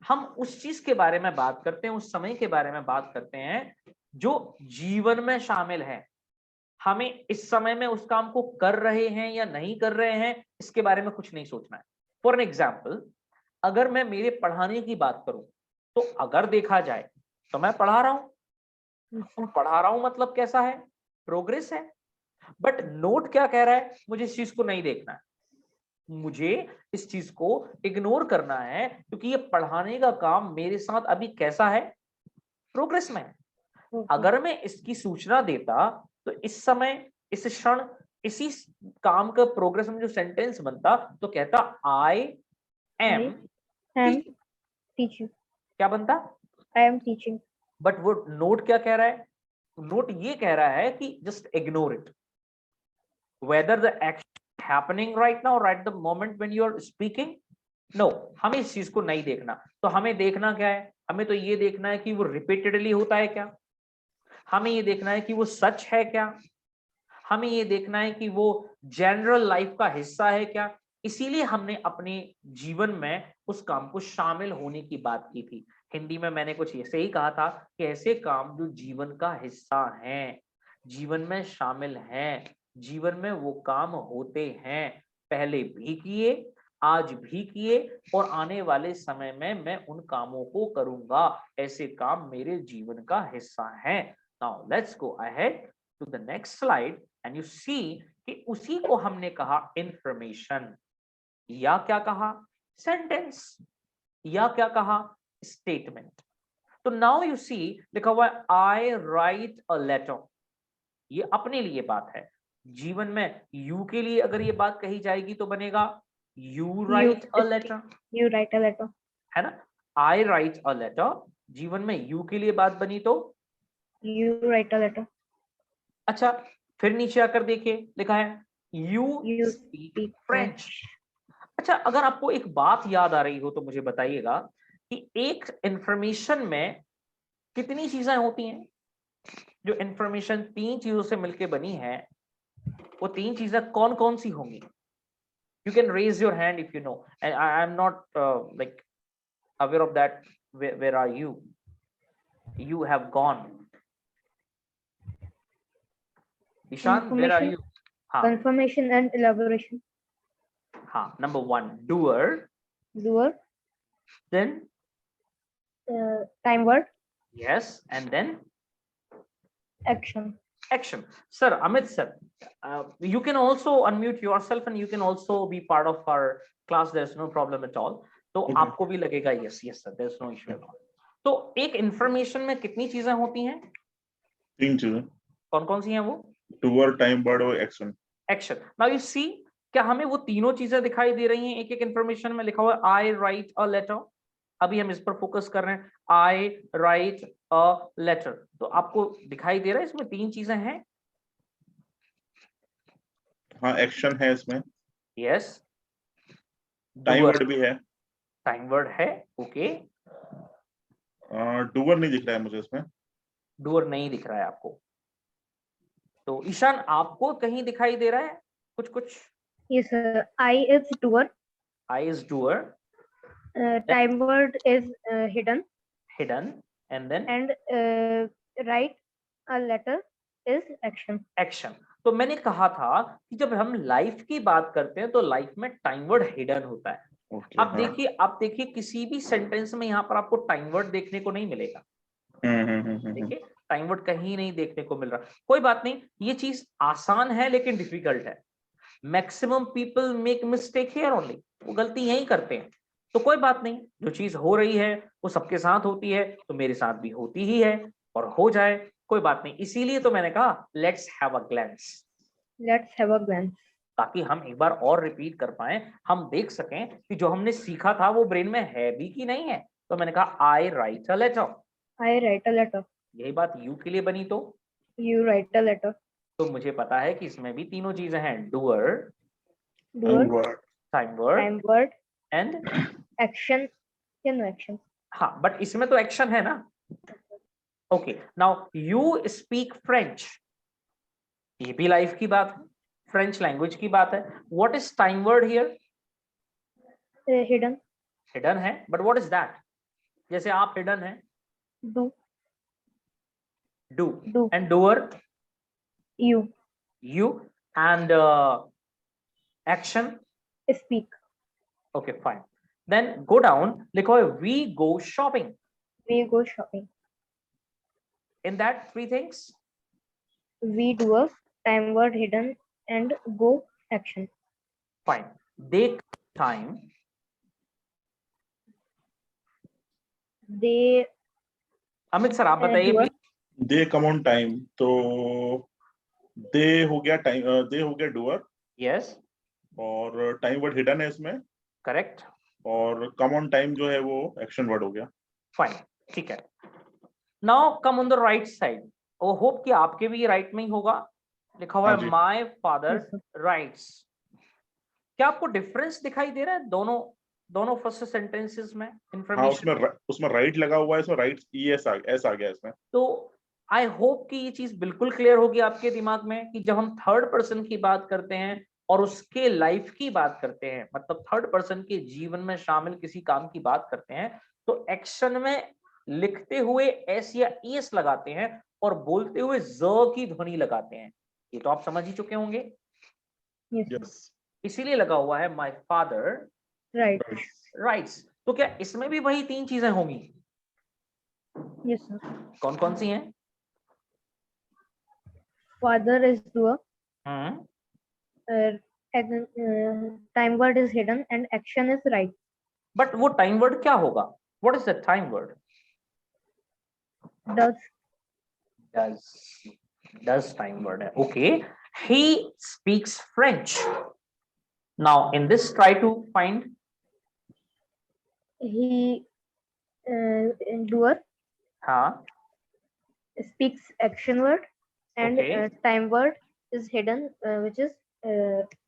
Speaker 1: हम उस चीज के बारे में बात करते हैं, उस समय के बारे में बात करते हैं जो जीवन में शामिल है। हमें इस समय में उस काम को कर रहे हैं या नहीं कर रहे हैं, इसके बारे में कुछ नहीं सोचना है। फॉर एन एग्जाम्पल, अगर मैं मेरे पढ़ाने की बात करूं, तो अगर देखा जाए तो मैं पढ़ा रहा हूं। पढ़ा रहा हूं मतलब कैसा है? प्रोग्रेस है। बट नोट क्या कह रहा है? मुझे इस चीज को नहीं देखना है, मुझे इस चीज को इग्नोर करना है, क्योंकि ये पढ़ाने का काम मेरे साथ अभी कैसा है? प्रोग्रेस में है। अगर मैं इसकी सूचना देता तो इस समय, इस क्षण, इसी काम का प्रोग्रेस में जो सेंटेंस बनता तो कहता आई एम
Speaker 2: टीचिंग।
Speaker 1: क्या बनता?
Speaker 2: I am teaching.
Speaker 1: बट वो नोट क्या कह रहा है? नोट ये कह रहा है कि just ignore it, whether the action happening right now or at the moment when you are speaking. No, हमें इस चीज को नहीं देखना। तो हमें देखना क्या है? हमें तो ये देखना है कि वो रिपीटेडली होता है क्या, हमें ये देखना है कि वो सच है क्या, हमें ये देखना है कि वो जनरल लाइफ का हिस्सा है क्या। इसीलिए हमने अपने जीवन में उस काम को शामिल होने की बात की थी। हिंदी में मैंने कुछ ऐसे ही कहा था कि ऐसे काम जो जीवन का हिस्सा हैं, जीवन में शामिल हैं, जीवन में वो काम होते हैं, पहले भी किए, आज भी किए, और आने वाले समय में मैं उन कामों को करूंगा। ऐसे काम मेरे जीवन का हिस्सा हैं। Now let's go ahead to the next slide and you see कि उसी को हमने कहा इंफॉर्मेशन, या क्या कहा? सेंटेंस, या क्या कहा? स्टेटमेंट। तो नाउ यू सी लिखा हुआ है आई राइट अ लेटर। ये अपने लिए बात है। जीवन में यू के लिए अगर ये बात कही जाएगी तो बनेगा you write a letter.
Speaker 2: You write a letter,
Speaker 1: है ना? I write a letter. जीवन में यू के लिए बात बनी तो
Speaker 2: यू राइट अ लेटर।
Speaker 1: अच्छा, फिर नीचे आकर देखिए लिखा है यू स्पीक फ्रेंच। अच्छा, अगर आपको एक बात याद आ रही हो तो मुझे बताइएगा कि एक इंफॉर्मेशन में कितनी चीजें होती हैं? जो इंफॉर्मेशन तीन चीजों से मिलकर बनी है, वो तीन चीजें कौन कौन सी होंगी? You can raise your hand if you know. And I'm not like aware of that. Where are you? You have gone. Ishan, where are you?
Speaker 2: Confirmation and elaboration.
Speaker 1: Number one, doer.
Speaker 2: Doer.
Speaker 1: Then
Speaker 2: Time word.
Speaker 1: Yes, and then
Speaker 2: Action.
Speaker 1: action. Sir, Amit sir, you can also unmute yourself and you can also be part of our class. There's no problem at all. तो
Speaker 3: Okay.
Speaker 1: आपको भी लगेगा yes yes sir, there's no issue at all. तो एक इंफॉर्मेशन में कितनी चीजें होती हैं?
Speaker 3: 3 चीजें,
Speaker 1: कौन कौन सी हैं वो?
Speaker 3: डूअर, टाइम वर्ड और एक्शन।
Speaker 1: एक्शन. नाउ यू सी, क्या हमें वो तीनों चीजें दिखाई दे रही हैं? एक एक इंफॉर्मेशन में लिखा हुआ है आई राइट अ लेटर. अभी हम इस पर फोकस कर रहे हैं, आई राइट अ लेटर. तो आपको दिखाई दे रहा है इसमें 3 चीजें हैं?
Speaker 3: हाँ, एक्शन है इसमें,
Speaker 1: यस.
Speaker 3: टाइम वर्ड भी है,
Speaker 1: टाइम वर्ड है. ओके.
Speaker 3: डूअर नहीं दिख रहा है मुझे इसमें।
Speaker 1: डूअर नहीं दिख रहा है आपको. तो ईशान, आपको कहीं दिखाई दे रहा है कुछ कुछ?
Speaker 2: Yes, sir. I is doer.
Speaker 1: I is doer.
Speaker 2: Time word is hidden,
Speaker 1: hidden. And then
Speaker 2: and write a letter is action.
Speaker 1: Action. तो मैंने कहा था कि जब हम लाइफ की बात करते हैं तो लाइफ में टाइम वर्ड हिडन होता है.
Speaker 3: ओके,
Speaker 1: आप देखिए किसी भी सेंटेंस में यहाँ पर आपको टाइम वर्ड देखने को नहीं मिलेगा. देखिए, टाइम वर्ड कहीं नहीं देखने को मिल रहा. कोई बात नहीं, ये चीज आसान है लेकिन डिफिकल्ट है. Maximum people make mistake here only. वो गलती यही करते हैं. तो कोई बात नहीं, जो चीज हो रही है वो सबके साथ होती है, तो मेरे साथ भी होती ही है और हो जाए, कोई बात नहीं. इसीलिए तो मैंने कहा let's have a glance,
Speaker 2: Let's have a glance.
Speaker 1: ताकि हम एक बार और रिपीट कर पाए, हम देख सकें कि जो हमने सीखा था वो ब्रेन में है भी कि नहीं है. तो मैंने कहा I write a letter.
Speaker 2: I write a letter.
Speaker 1: यही बात यू के लिए बनी. तो
Speaker 2: You write a letter.
Speaker 1: मुझे पता है कि इसमें भी तीनों चीजें हैं, doer,
Speaker 2: Doer,
Speaker 1: time word
Speaker 2: time word,
Speaker 1: and
Speaker 2: action. Yeah, no action.
Speaker 1: हाँ, बट इसमें तो एक्शन है ना. Okay. Now you speak French. ये भी लाइफ की बात है, फ्रेंच लैंग्वेज की बात है. What is time word here?
Speaker 2: Hidden.
Speaker 1: Hidden है, बट व्हाट इज दैट? जैसे आप हिडन है,
Speaker 2: Do.
Speaker 1: Do.
Speaker 2: Do.
Speaker 1: And doer
Speaker 2: You.
Speaker 1: you. And action.
Speaker 2: Speak.
Speaker 1: Okay, fine. Then go down, लिखो है we go shopping.
Speaker 2: We go shopping.
Speaker 1: In that 3 things,
Speaker 2: We do a time word hidden and go action.
Speaker 1: fine. They time.
Speaker 2: They
Speaker 1: Amit sir आप बताइए
Speaker 2: do a
Speaker 1: please.
Speaker 3: They come on time, तो दे हो गया टाइम, दे हो गया डूअर,
Speaker 1: Yes,
Speaker 3: और टाइम वर्ड हिडन है इसमें,
Speaker 1: correct.
Speaker 3: और कम ऑन टाइम जो है वो एक्शन वर्ड हो गया।
Speaker 1: Fine, ठीक है. Now come on the right side. Oh, hope कि आपके भी राइट में ही होगा. लिखा हुआ
Speaker 3: हाँ
Speaker 1: है
Speaker 3: जी।
Speaker 1: my father
Speaker 2: Yes, sir.
Speaker 1: writes. क्या आपको डिफरेंस दिखाई दे रहा है दोनों फर्स्ट सेंटेंसेस में?
Speaker 3: हाँ,
Speaker 1: इंफॉर्मेशन
Speaker 3: उसमें राइट लगा हुआ है, इसमें राइट एस आ गया इसमें।
Speaker 1: तो आई होप कि ये चीज बिल्कुल क्लियर होगी आपके दिमाग में कि जब हम थर्ड पर्सन की बात करते हैं और उसके लाइफ की बात करते हैं, मतलब थर्ड पर्सन के जीवन में शामिल किसी काम की बात करते हैं, तो एक्शन में लिखते हुए एस या एस लगाते हैं और बोलते हुए ज की ध्वनि लगाते हैं. ये तो आप समझ ही चुके होंगे.
Speaker 2: Yes, sir.
Speaker 3: यस,
Speaker 1: इसीलिए लगा हुआ है माय फादर
Speaker 2: Right.
Speaker 1: राइट्स. तो क्या इसमें भी वही 3 चीजें होंगी?
Speaker 2: Yes, sir.
Speaker 1: कौन कौन सी हैं?
Speaker 2: Father is doer.
Speaker 1: Hmm.
Speaker 2: Time word is hidden and action is right.
Speaker 1: But वो टाइम वर्ड क्या होगा? What is the time word?
Speaker 2: Does.
Speaker 1: Does time word है. Okay. He speaks French. Now in this try to find.
Speaker 2: He doer
Speaker 1: हाँ.
Speaker 2: speaks action word and
Speaker 1: Okay.
Speaker 2: time word is hidden, which is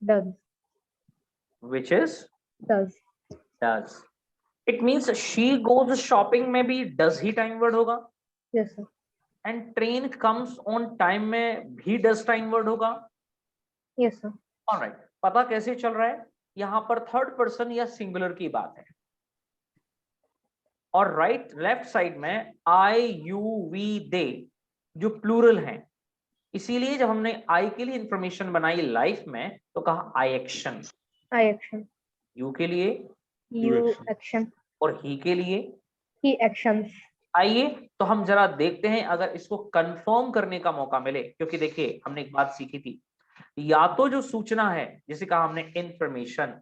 Speaker 2: does.
Speaker 1: Which is
Speaker 2: Does.
Speaker 1: does. It means she goes shopping में भी does ही time word होगा.
Speaker 2: Yes, sir.
Speaker 1: And train comes on time में भी does time word होगा.
Speaker 2: Yes, sir.
Speaker 1: Alright. पता कैसे चल रहा है? यहाँ पर थर्ड पर्सन या सिंगुलर की बात है और राइट लेफ्ट साइड में आई यू वी दे जो प्लूरल हैं. इसीलिए जब हमने आई के लिए इंफॉर्मेशन बनाई लाइफ में तो कहा आई एक्शन.
Speaker 2: I action.
Speaker 1: यू के लिए
Speaker 2: You
Speaker 3: action.
Speaker 2: action.
Speaker 1: और ही के लिए
Speaker 2: He actions.
Speaker 1: आइए तो हम जरा देखते हैं अगर इसको कंफर्म करने का मौका मिले, क्योंकि देखिए हमने एक बात सीखी थी, या तो जो सूचना है जिसे कहा हमने इंफॉर्मेशन,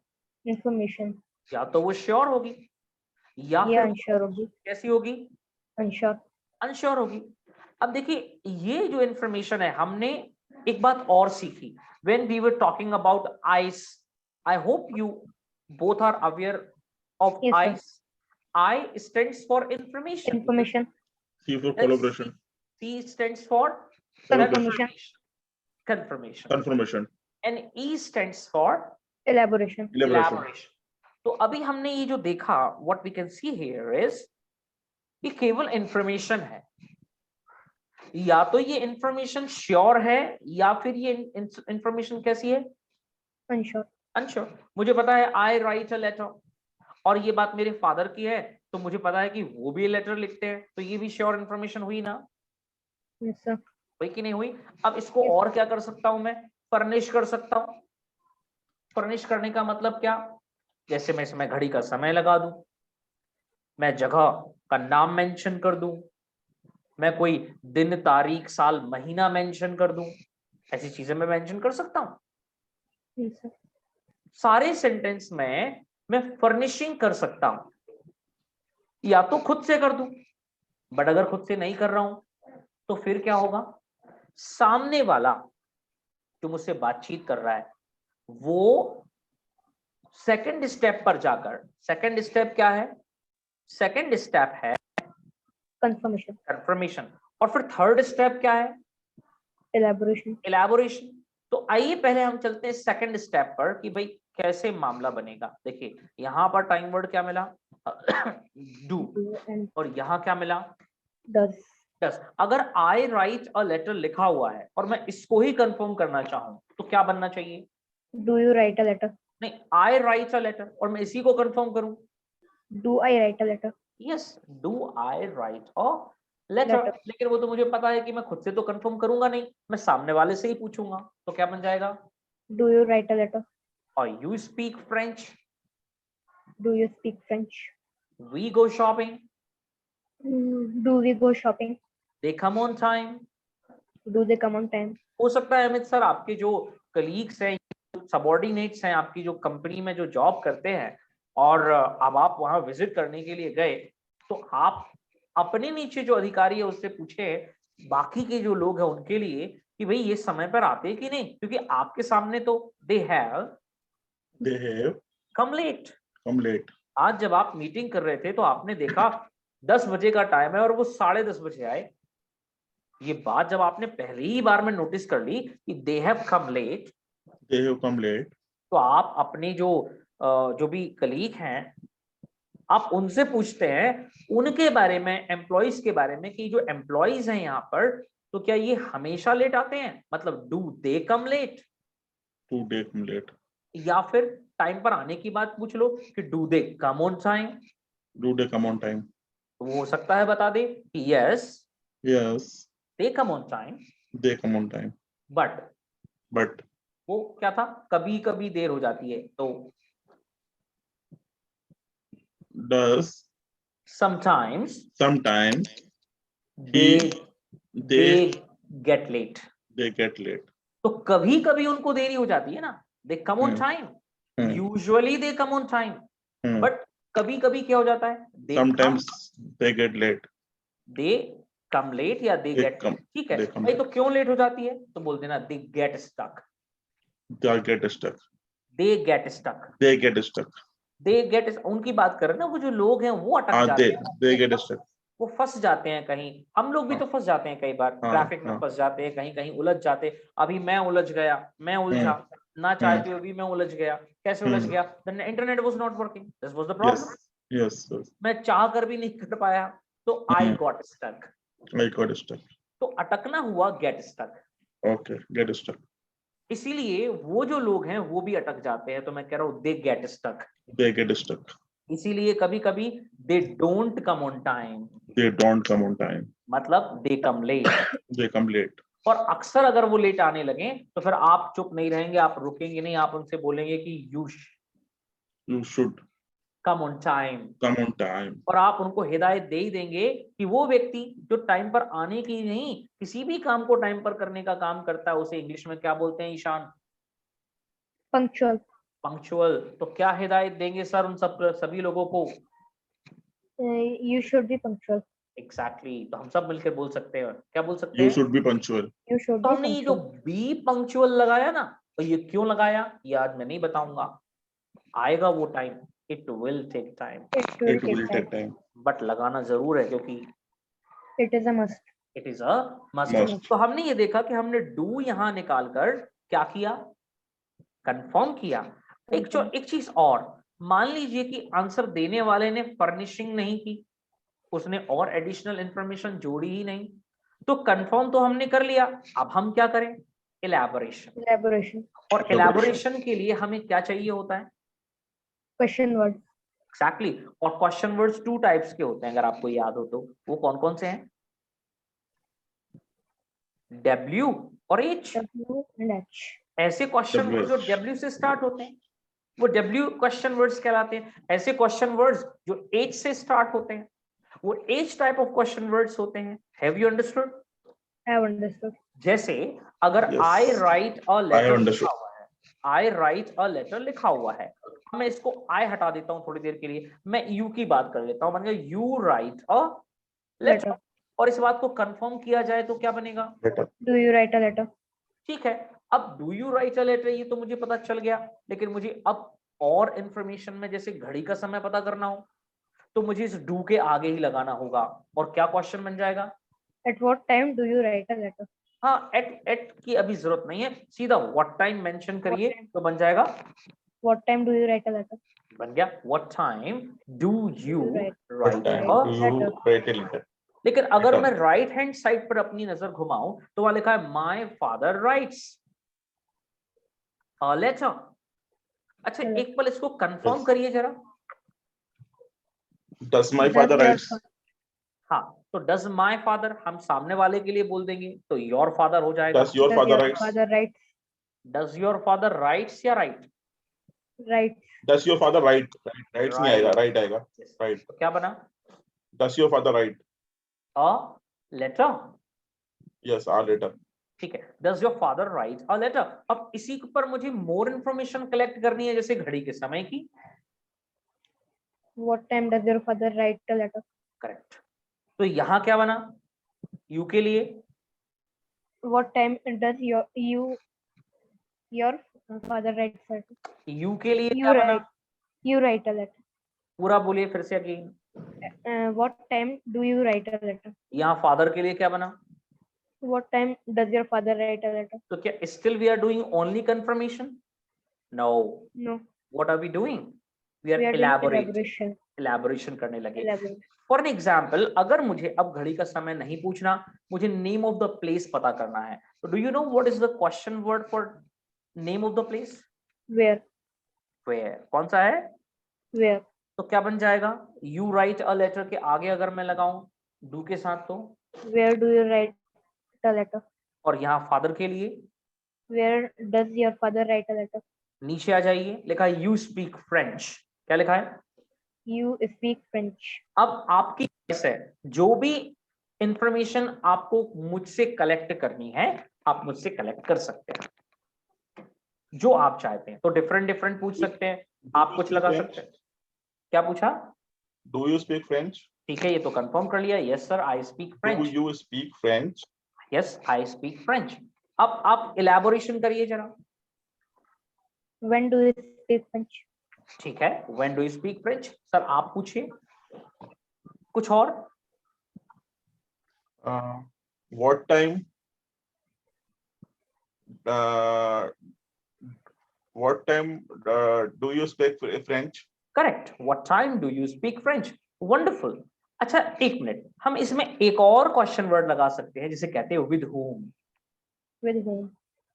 Speaker 2: Information.
Speaker 1: या तो वो श्योर होगी या
Speaker 2: ये
Speaker 1: फिर
Speaker 2: unsure होगी.
Speaker 1: कैसी होगी,
Speaker 2: Unsure.
Speaker 1: अनश्योर होगी। अब देखिए ये जो इंफॉर्मेशन है, हमने एक बात और सीखी when we were talking about ice. I hope you both are aware of
Speaker 2: Yes, sir.
Speaker 1: Ice. I stands for information.
Speaker 2: Information.
Speaker 3: C for collaboration.
Speaker 1: C stands for
Speaker 2: Confirmation.
Speaker 1: confirmation.
Speaker 3: Confirmation.
Speaker 1: And E stands for
Speaker 2: Elaboration.
Speaker 3: Elaboration.
Speaker 1: elaboration. तो अभी हमने ये जो देखा, what we can see here is ये केवल इंफॉर्मेशन है, या तो ये इंफॉर्मेशन श्योर है या फिर ये इंफॉर्मेशन कैसी है,
Speaker 2: Unsure.
Speaker 1: अनश्योर। मुझे पता है आई राइट अ लेटर, और ये बात मेरे फादर की है, तो मुझे पता है कि वो भी लेटर लिखते हैं, तो ये भी श्योर इंफॉर्मेशन हुई ना,
Speaker 2: Yes, sir.
Speaker 1: हुई कि नहीं हुई। अब इसको
Speaker 2: Yes.
Speaker 1: और क्या कर सकता हूं मैं, फर्निश कर सकता हूं। फर्निश करने का मतलब क्या, जैसे मैं इसमें घड़ी का समय लगा दूं, मैं जगह का नाम मेंशन कर दूं, मैं कोई दिन तारीख साल महीना मेंशन कर दूं, ऐसी चीजें मैं मेंशन कर सकता हूं।
Speaker 2: Yes, sir.
Speaker 1: सारे सेंटेंस में मैं फर्निशिंग कर सकता हूं, या तो खुद से कर दूं, बट अगर खुद से नहीं कर रहा हूं तो फिर क्या होगा, सामने वाला जो मुझसे बातचीत कर रहा है वो सेकंड स्टेप पर जाकर, सेकंड स्टेप क्या है, सेकंड स्टेप है
Speaker 2: Confirmation.
Speaker 1: कंफर्मेशन, और फिर थर्ड स्टेप क्या है,
Speaker 2: Elaboration.
Speaker 1: इलैबोरेशन। तो आइए पहले हम चलते हैं सेकंड स्टेप पर कि भाई कैसे मामला बनेगा। देखिए यहां पर टाइम वर्ड क्या मिला, डू,
Speaker 2: Do and
Speaker 1: और यहां क्या मिला,
Speaker 2: does.
Speaker 1: यस। अगर आई राइट अ लेटर लिखा हुआ है और मैं इसको ही कंफर्म करना चाहूं तो क्या बनना चाहिए,
Speaker 2: Do you write a letter?
Speaker 1: नहीं, आई राइट अ लेटर और मैं इसी को कंफर्म करूं,
Speaker 2: Do I write a letter?
Speaker 1: Yes, do I write a letter.
Speaker 2: Letter.
Speaker 1: लेकिन वो तो मुझे पता है कि मैं खुद से तो कंफर्म करूंगा नहीं, मैं सामने वाले से ही पूछूंगा, तो क्या बन जाएगा,
Speaker 2: Do you write a letter?
Speaker 1: और you speak French,
Speaker 2: Do you speak French?
Speaker 1: We go shopping,
Speaker 2: Do we go shopping?
Speaker 1: They come on time.
Speaker 2: Do they come on time?
Speaker 1: हो सकता है अमित सर आपके जो कलीग्स हैं, सबॉर्डिनेट्स हैं, आपकी जो कंपनी में जो जॉब करते हैं, और अब आप वहां विजिट करने के लिए गए, तो आप अपने नीचे जो अधिकारी है उससे पूछे बाकी के जो लोग हैं उनके लिए कि भाई ये समय पर आते हैं कि नहीं, क्योंकि आपके सामने तो they have come late.
Speaker 3: come late.
Speaker 1: आज जब आप मीटिंग कर रहे थे तो आपने देखा 10 बजे का टाइम है और वो 10:30 बजे आए। ये बात जब आपने पहली ही बार में नोटिस कर ली कि they have come late,
Speaker 3: They have come late.
Speaker 1: तो आप अपने जो भी कलीग हैं आप उनसे पूछते हैं उनके बारे में, एम्प्लॉइज के बारे में, कि जो एम्प्लॉइज हैं यहाँ पर तो क्या ये हमेशा लेट आते हैं, मतलब do they come late,
Speaker 3: 2 day come late.
Speaker 1: या फिर टाइम पर आने की बात पूछ लो कि do they come on time.
Speaker 3: Do they come on time?
Speaker 1: तो वो हो सकता है बता दे कि yes
Speaker 3: Yes,
Speaker 1: they come on time,
Speaker 3: they come on time.
Speaker 1: But
Speaker 3: But
Speaker 1: वो क्या था, कभी कभी देर हो जाती है, तो
Speaker 3: does
Speaker 1: sometimes
Speaker 3: sometimes
Speaker 1: they
Speaker 3: they
Speaker 1: get late।
Speaker 3: they get late.
Speaker 1: तो कभी कभी उनको देरी हो जाती है ना, they come on time, usually they come on time, but कभी कभी क्या हो जाता है,
Speaker 3: Sometimes they get late.
Speaker 1: They come late या दे
Speaker 3: They
Speaker 1: गेट,
Speaker 3: come.
Speaker 1: ठीक है
Speaker 3: they come
Speaker 1: भाई। तो
Speaker 3: late.
Speaker 1: क्यों लेट हो जाती है, तो बोल देना they get stuck,
Speaker 3: They get stuck.
Speaker 1: They get stuck,
Speaker 3: They get stuck.
Speaker 1: They get, उनकी बात कर रहे हैं ना, वो जो लोग हैं वो अटक जाते हैं,
Speaker 3: They get stuck.
Speaker 1: वो फंस जाते हैं कहीं। हम लोग भी तो फंस जाते हैं कई बार, ट्रैफिक में फंस जाते हैं, कहीं कहीं उलझ जाते हैं। अभी मैं उलझ गया, मैं उलझा ना चाहते हुए भी मैं उलझ गया। कैसे उलझ गया, the internet was not working, this was the problem.
Speaker 3: Yes.
Speaker 1: मैं चाह कर भी नहीं कर पाया, तो I got stuck.
Speaker 3: I got stuck.
Speaker 1: तो अटकना हुआ get stuck.
Speaker 3: Okay, get stuck.
Speaker 1: इसीलिए वो जो लोग हैं वो भी अटक जाते हैं, तो मैं कह रहा हूँ they get stuck.
Speaker 3: They get stuck.
Speaker 1: इसीलिए कभी कभी they don't come on time,
Speaker 3: They don't come on time.
Speaker 1: मतलब they come late.
Speaker 3: They come late.
Speaker 1: और अक्सर अगर वो लेट आने लगे तो फिर आप चुप नहीं रहेंगे, आप रुकेंगे नहीं, आप उनसे बोलेंगे कि
Speaker 3: You should.
Speaker 1: Come on time.
Speaker 3: come on time.
Speaker 1: और आप उनको हिदायत दे ही देंगे कि वो व्यक्ति जो टाइम पर आने की नहीं, किसी भी काम को टाइम पर करने का काम करता है, उसे इंग्लिश में क्या बोलते हैं ईशान?
Speaker 2: Punctual.
Speaker 1: पंक्चुअल। तो क्या हिदायत देंगे सर उन सब सभी लोगों को?
Speaker 2: You should be punctual.
Speaker 1: Exactly तो हम सब मिलकर बोल सकते हैं, क्या बोल सकते
Speaker 3: You
Speaker 1: हैं?
Speaker 3: should be punctual.
Speaker 2: You should
Speaker 1: तो
Speaker 2: be
Speaker 1: हमने ये जो
Speaker 2: punctual.
Speaker 1: बी पंक्चुअल लगाया ना, तो ये क्यों लगाया ये आज मैं नहीं बताऊंगा, आएगा वो time, it will take time,
Speaker 2: It will
Speaker 3: It will
Speaker 2: take
Speaker 3: take
Speaker 2: time.
Speaker 3: time.
Speaker 1: But लगाना जरूर है क्योंकि
Speaker 2: It is a must.
Speaker 1: It is a must.
Speaker 3: Must.
Speaker 1: तो हमने ये देखा कि हमने डू यहां निकालकर क्या किया, कंफर्म किया। एक चीज और, मान लीजिए कि आंसर देने वाले ने फर्निशिंग नहीं की, उसने और एडिशनल इंफॉर्मेशन जोड़ी ही नहीं, तो कंफर्म तो हमने कर लिया, अब हम क्या करें? इलैबोरेशन।
Speaker 2: Elaboration.
Speaker 1: और इलैबोरेशन के लिए हमें क्या चाहिए होता है?
Speaker 2: Question word.
Speaker 1: एग्जैक्टली और क्वेश्चन वर्ड्स टू टाइप्स के होते हैं, अगर आपको याद हो तो वो कौन कौन से हैं? W और H।
Speaker 2: W and H.
Speaker 1: ऐसे क्वेश्चन वर्ड जो
Speaker 3: WH.
Speaker 1: W से स्टार्ट होते हैं वो W क्वेश्चन वर्ड्स कहलाते हैं। ऐसे क्वेश्चन वर्ड्स जो H से स्टार्ट होते हैं वो H type of question words होते हैं। Have you understood?
Speaker 2: I have understood.
Speaker 1: जैसे अगर
Speaker 3: Yes.
Speaker 1: I write a
Speaker 3: I
Speaker 1: letter
Speaker 3: have
Speaker 1: लिखा
Speaker 3: understood.
Speaker 1: हुआ है, I write a letter लिखा हुआ है, मैं इसको I हटा देता हूं थोड़ी देर के लिए, मैं you की बात कर लेता हूं, बन गया you write a letter।
Speaker 2: Letter.
Speaker 1: और इस बात को कंफर्म किया जाए तो क्या बनेगा?
Speaker 3: Letter.
Speaker 2: Do you write a letter?
Speaker 1: ठीक है, अब do you write a letter ये तो मुझे पता चल गया, लेकिन मुझे अब और इंफॉर्मेशन में जैसे घड़ी का समय पता करना हो तो मुझे इस डू के आगे ही लगाना होगा। और क्या क्वेश्चन बन जाएगा?
Speaker 2: At what time do you write a letter?
Speaker 1: हाँ, एट की अभी जरूरत नहीं है, सीधा व्हाट टाइम मेंशन करिए
Speaker 2: What time?
Speaker 1: तो बन जाएगा,
Speaker 2: What time do you write a letter?
Speaker 1: बन गया what time do you
Speaker 2: Right.
Speaker 3: What
Speaker 1: right
Speaker 3: time
Speaker 1: a.
Speaker 3: do you write a letter?
Speaker 1: लेकिन अगर
Speaker 3: letter.
Speaker 1: मैं राइट हैंड साइड पर अपनी नजर घुमाऊं तो वहां लिखा है my father writes a letter. अच्छा
Speaker 2: Correct.
Speaker 1: एक पल इसको कंफर्म
Speaker 3: Yes.
Speaker 1: करिए जरा।
Speaker 3: Does my
Speaker 2: Does
Speaker 3: father
Speaker 2: your
Speaker 3: writes?
Speaker 1: हाँ, तो डज माय फादर हम सामने वाले के लिए बोल देंगे तो योर फादर हो जाएगा।
Speaker 3: Does your
Speaker 2: Does
Speaker 3: father
Speaker 2: your
Speaker 3: writes?
Speaker 2: father write?
Speaker 1: Does your father rights या right?
Speaker 2: Write.
Speaker 3: Does your father write? Writes नहीं आएगा,
Speaker 1: Right.
Speaker 3: right आएगा. Right.
Speaker 1: तो क्या बना?
Speaker 3: Does your father write?
Speaker 1: A letter.
Speaker 3: Yes, our letter.
Speaker 1: ठीक है, does your father write a letter. अब इसी पर मुझे मोर इंफॉर्मेशन कलेक्ट करनी है, जैसे घड़ी के समय की।
Speaker 2: What time does your father write a letter?
Speaker 1: Correct, तो यहां क्या बना यू के लिए?
Speaker 2: What time does your father write a letter?
Speaker 1: You के लिए
Speaker 2: You
Speaker 1: क्या बना?
Speaker 2: write. You write a letter.
Speaker 1: पूरा बोलिए फिर से again.
Speaker 2: What time do you write a letter?
Speaker 1: यहाँ फादर के लिए क्या बना?
Speaker 2: What time does your father write a letter?
Speaker 1: तो क्या still we are doing only confirmation? No,
Speaker 2: No.
Speaker 1: What are we doing? We are
Speaker 2: We are doing
Speaker 1: elaborating,
Speaker 2: elaboration.
Speaker 1: Elaboration करने लगे।
Speaker 2: Elaborate.
Speaker 1: फॉर एन एग्जाम्पल, अगर मुझे अब घड़ी का समय नहीं पूछना, मुझे नेम ऑफ द प्लेस पता करना है, तो do you know what is the question word for name of the place?
Speaker 2: Where?
Speaker 1: Where. कौन सा है?
Speaker 2: Where?
Speaker 1: तो क्या बन जाएगा? यू राइट अ लेटर के आगे अगर मैं लगाऊं डू के साथ तो,
Speaker 2: Where do you write a letter?
Speaker 1: और यहाँ फादर के लिए
Speaker 2: Where does your father write a letter?
Speaker 1: नीचे आ जाइए, लिखा है यू स्पीक फ्रेंच। क्या लिखा है?
Speaker 2: You speak French.
Speaker 1: अब आपकी choice है, जो भी इंफॉर्मेशन आपको मुझसे कलेक्ट करनी है आप मुझसे कलेक्ट कर सकते हैं, जो आप चाहते हैं। तो डिफरेंट डिफरेंट पूछ सकते हैं, आप कुछ लगा सकते हैं। क्या पूछा?
Speaker 3: Do you speak French?
Speaker 1: ठीक है, ये तो कंफर्म कर लिया, yes sir I speak
Speaker 3: Do
Speaker 1: French.
Speaker 3: you speak French?
Speaker 1: Yes I speak French. अब आप इलैबोरेशन करिए जरा।
Speaker 2: When do you speak French?
Speaker 1: ठीक है, when do you speak French? Sir आप पूछिए कुछ और।
Speaker 3: What time? Uh, what time do you speak French?
Speaker 1: Correct, what time do you speak French. Wonderful. अच्छा एक मिनट, हम इसमें एक और क्वेश्चन वर्ड लगा सकते हैं जिसे कहते हैं विद whom।
Speaker 2: With whom?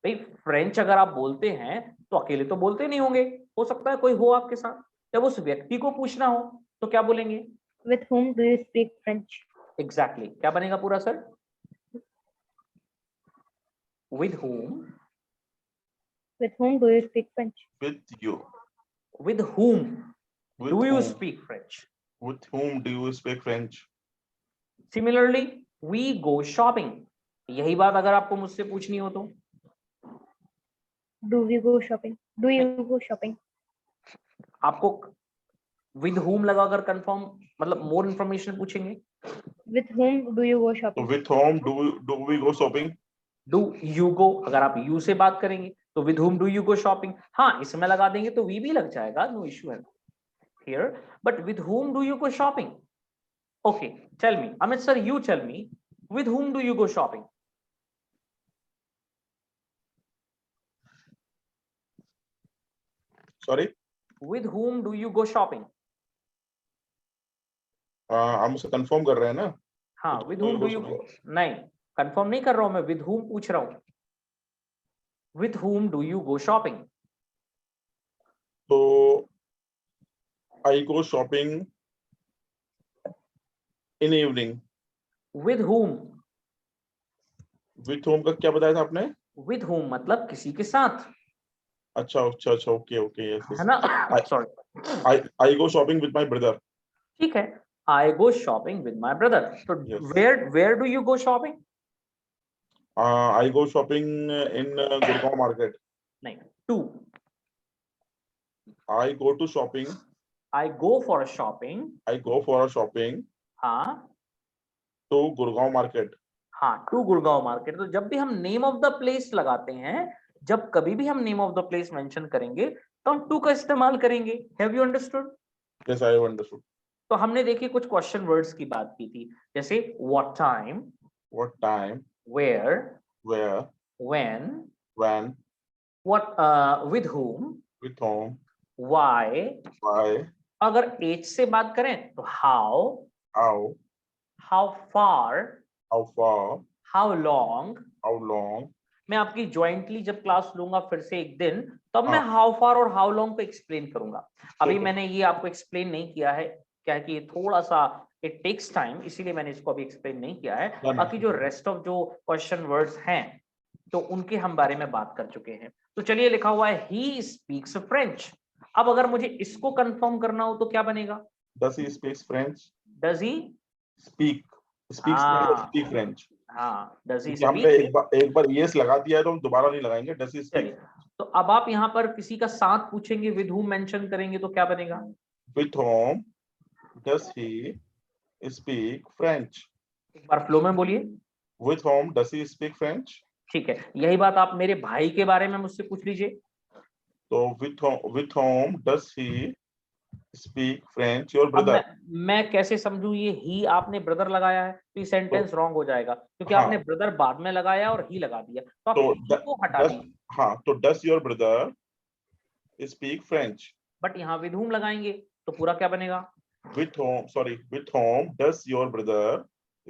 Speaker 1: भाई फ्रेंच अगर आप बोलते हैं तो अकेले तो बोलते नहीं होंगे, हो सकता है कोई हो आपके साथ, जब उस व्यक्ति को पूछना हो तो क्या बोलेंगे?
Speaker 2: With whom do you speak French?
Speaker 1: Exactly क्या बनेगा पूरा sir? With whom,
Speaker 2: With whom do you speak French?
Speaker 3: With you.
Speaker 1: with whom,
Speaker 3: With
Speaker 1: Do you
Speaker 3: whom?
Speaker 1: speak French?
Speaker 3: With whom do you speak French?
Speaker 1: Similarly, we go shopping. यही बात अगर आपको मुझसे पूछनी हो तो
Speaker 2: Do we go shopping? Do you go shopping?
Speaker 1: आपको with whom लगाकर कंफर्म मतलब मोर इन्फॉर्मेशन पूछेंगे.
Speaker 2: With whom do you go
Speaker 3: So
Speaker 2: shopping?
Speaker 3: with whom do we go shopping?
Speaker 1: Do you go, अगर आप you से बात करेंगे तो with whom do you go shopping. हाँ, इसमें लगा देंगे तो we भी लग जाएगा, no issue है here. But with whom do you go shopping? Okay, tell me, Amit sir, you tell me, with whom do you go shopping?
Speaker 3: Sorry,
Speaker 1: With whom do you go shopping?
Speaker 3: आप मुझसे कंफर्म कर रहे हैं ना?
Speaker 1: हाँ,
Speaker 3: With
Speaker 1: with
Speaker 3: whom
Speaker 1: whom do you go? नहीं, कंफर्म नहीं कर रहा हूं मैं, with whom पूछ रहा हूं. With whom do you go shopping?
Speaker 3: So I go shopping in evening.
Speaker 1: With whom?
Speaker 3: With whom का क्या बताया था आपने?
Speaker 1: With whom मतलब किसी के साथ,
Speaker 3: अच्छा, okay, yes,
Speaker 1: है
Speaker 3: yes.
Speaker 1: ना? Sorry.
Speaker 3: I go shopping with my brother.
Speaker 1: ठीक है. I go shopping with my brother. So
Speaker 3: Yes.
Speaker 1: where do you go shopping?
Speaker 3: I go shopping in Gurgaon market.
Speaker 1: नहीं. To.
Speaker 3: I go to shopping.
Speaker 1: I go for a shopping.
Speaker 3: I go for a shopping
Speaker 1: हाँ.
Speaker 3: to Gurgaon market.
Speaker 1: हाँ, टू गुड़गांव मार्केट. तो जब भी हम नेम ऑफ द प्लेस लगाते हैं, जब कभी भी हम name of the place mention करेंगे तो हम टू का इस्तेमाल करेंगे. Have you understood?
Speaker 3: Yes, I have understood.
Speaker 1: तो हमने देखिए कुछ क्वेश्चन वर्ड्स की बात की थी, जैसे what time,
Speaker 3: What time?
Speaker 1: Where,
Speaker 3: Where?
Speaker 1: When,
Speaker 3: When?
Speaker 1: What, with whom,
Speaker 3: With whom?
Speaker 1: Why.
Speaker 3: Why?
Speaker 1: अगर एज से बात करें तो how,
Speaker 3: How?
Speaker 1: How far,
Speaker 3: How far?
Speaker 1: How long.
Speaker 3: How long?
Speaker 1: मैं आपकी ज्वाइंटली जब क्लास लूंगा फिर से एक दिन, तब मैं
Speaker 3: हाँ.
Speaker 1: हाउ फार और हाउ लॉन्ग को एक्सप्लेन करूंगा. अभी
Speaker 3: ठीक है.
Speaker 1: मैंने ये आपको एक्सप्लेन नहीं किया है, क्या है कि ये थोड़ा सा इट टेक्स टाइम, इसीलिए मैंने इसको अभी एक्सप्लेन नहीं किया है.
Speaker 3: ना, ना.
Speaker 1: बाकी जो रेस्ट ऑफ जो क्वेश्चन वर्ड्स हैं तो उनके हम बारे में बात कर चुके हैं. तो चलिए, लिखा हुआ है ही स्पीक्स फ्रेंच. अब अगर मुझे इसको कंफर्म करना हो तो क्या बनेगा?
Speaker 3: Does he speak French?
Speaker 1: Does he.
Speaker 3: Speak. Speaks French or speak French?
Speaker 1: हाँ, डज ही
Speaker 3: क्योंकि हमने एक बार yes लगा दिया है तो हम दोबारा नहीं लगाएंगे. Does he speak?
Speaker 1: तो अब आप यहाँ पर किसी का साथ पूछेंगे, विद whom मेंशन करेंगे तो क्या बनेगा?
Speaker 3: With whom does he speak French?
Speaker 1: एक बार फ्लो में बोलिए.
Speaker 3: With whom does he speak French?
Speaker 1: ठीक है, यही बात आप मेरे भाई के बारे में मुझसे पूछ लीजिए.
Speaker 3: तो with whom does he speak French? Your
Speaker 1: अब
Speaker 3: brother.
Speaker 1: मैं कैसे समझूं ये ही आपने ब्रदर लगाया है तो ये सेंटेंस रॉन्ग हो जाएगा, क्योंकि
Speaker 3: हाँ.
Speaker 1: आपने ब्रदर बाद में लगाया और ही लगा दिया, तो आप
Speaker 3: तो
Speaker 1: he को हटा दीजिए.
Speaker 3: हाँ, तो does your brother speak French?
Speaker 1: But यहाँ विद whom लगाएंगे तो पूरा क्या बनेगा?
Speaker 3: With whom does your brother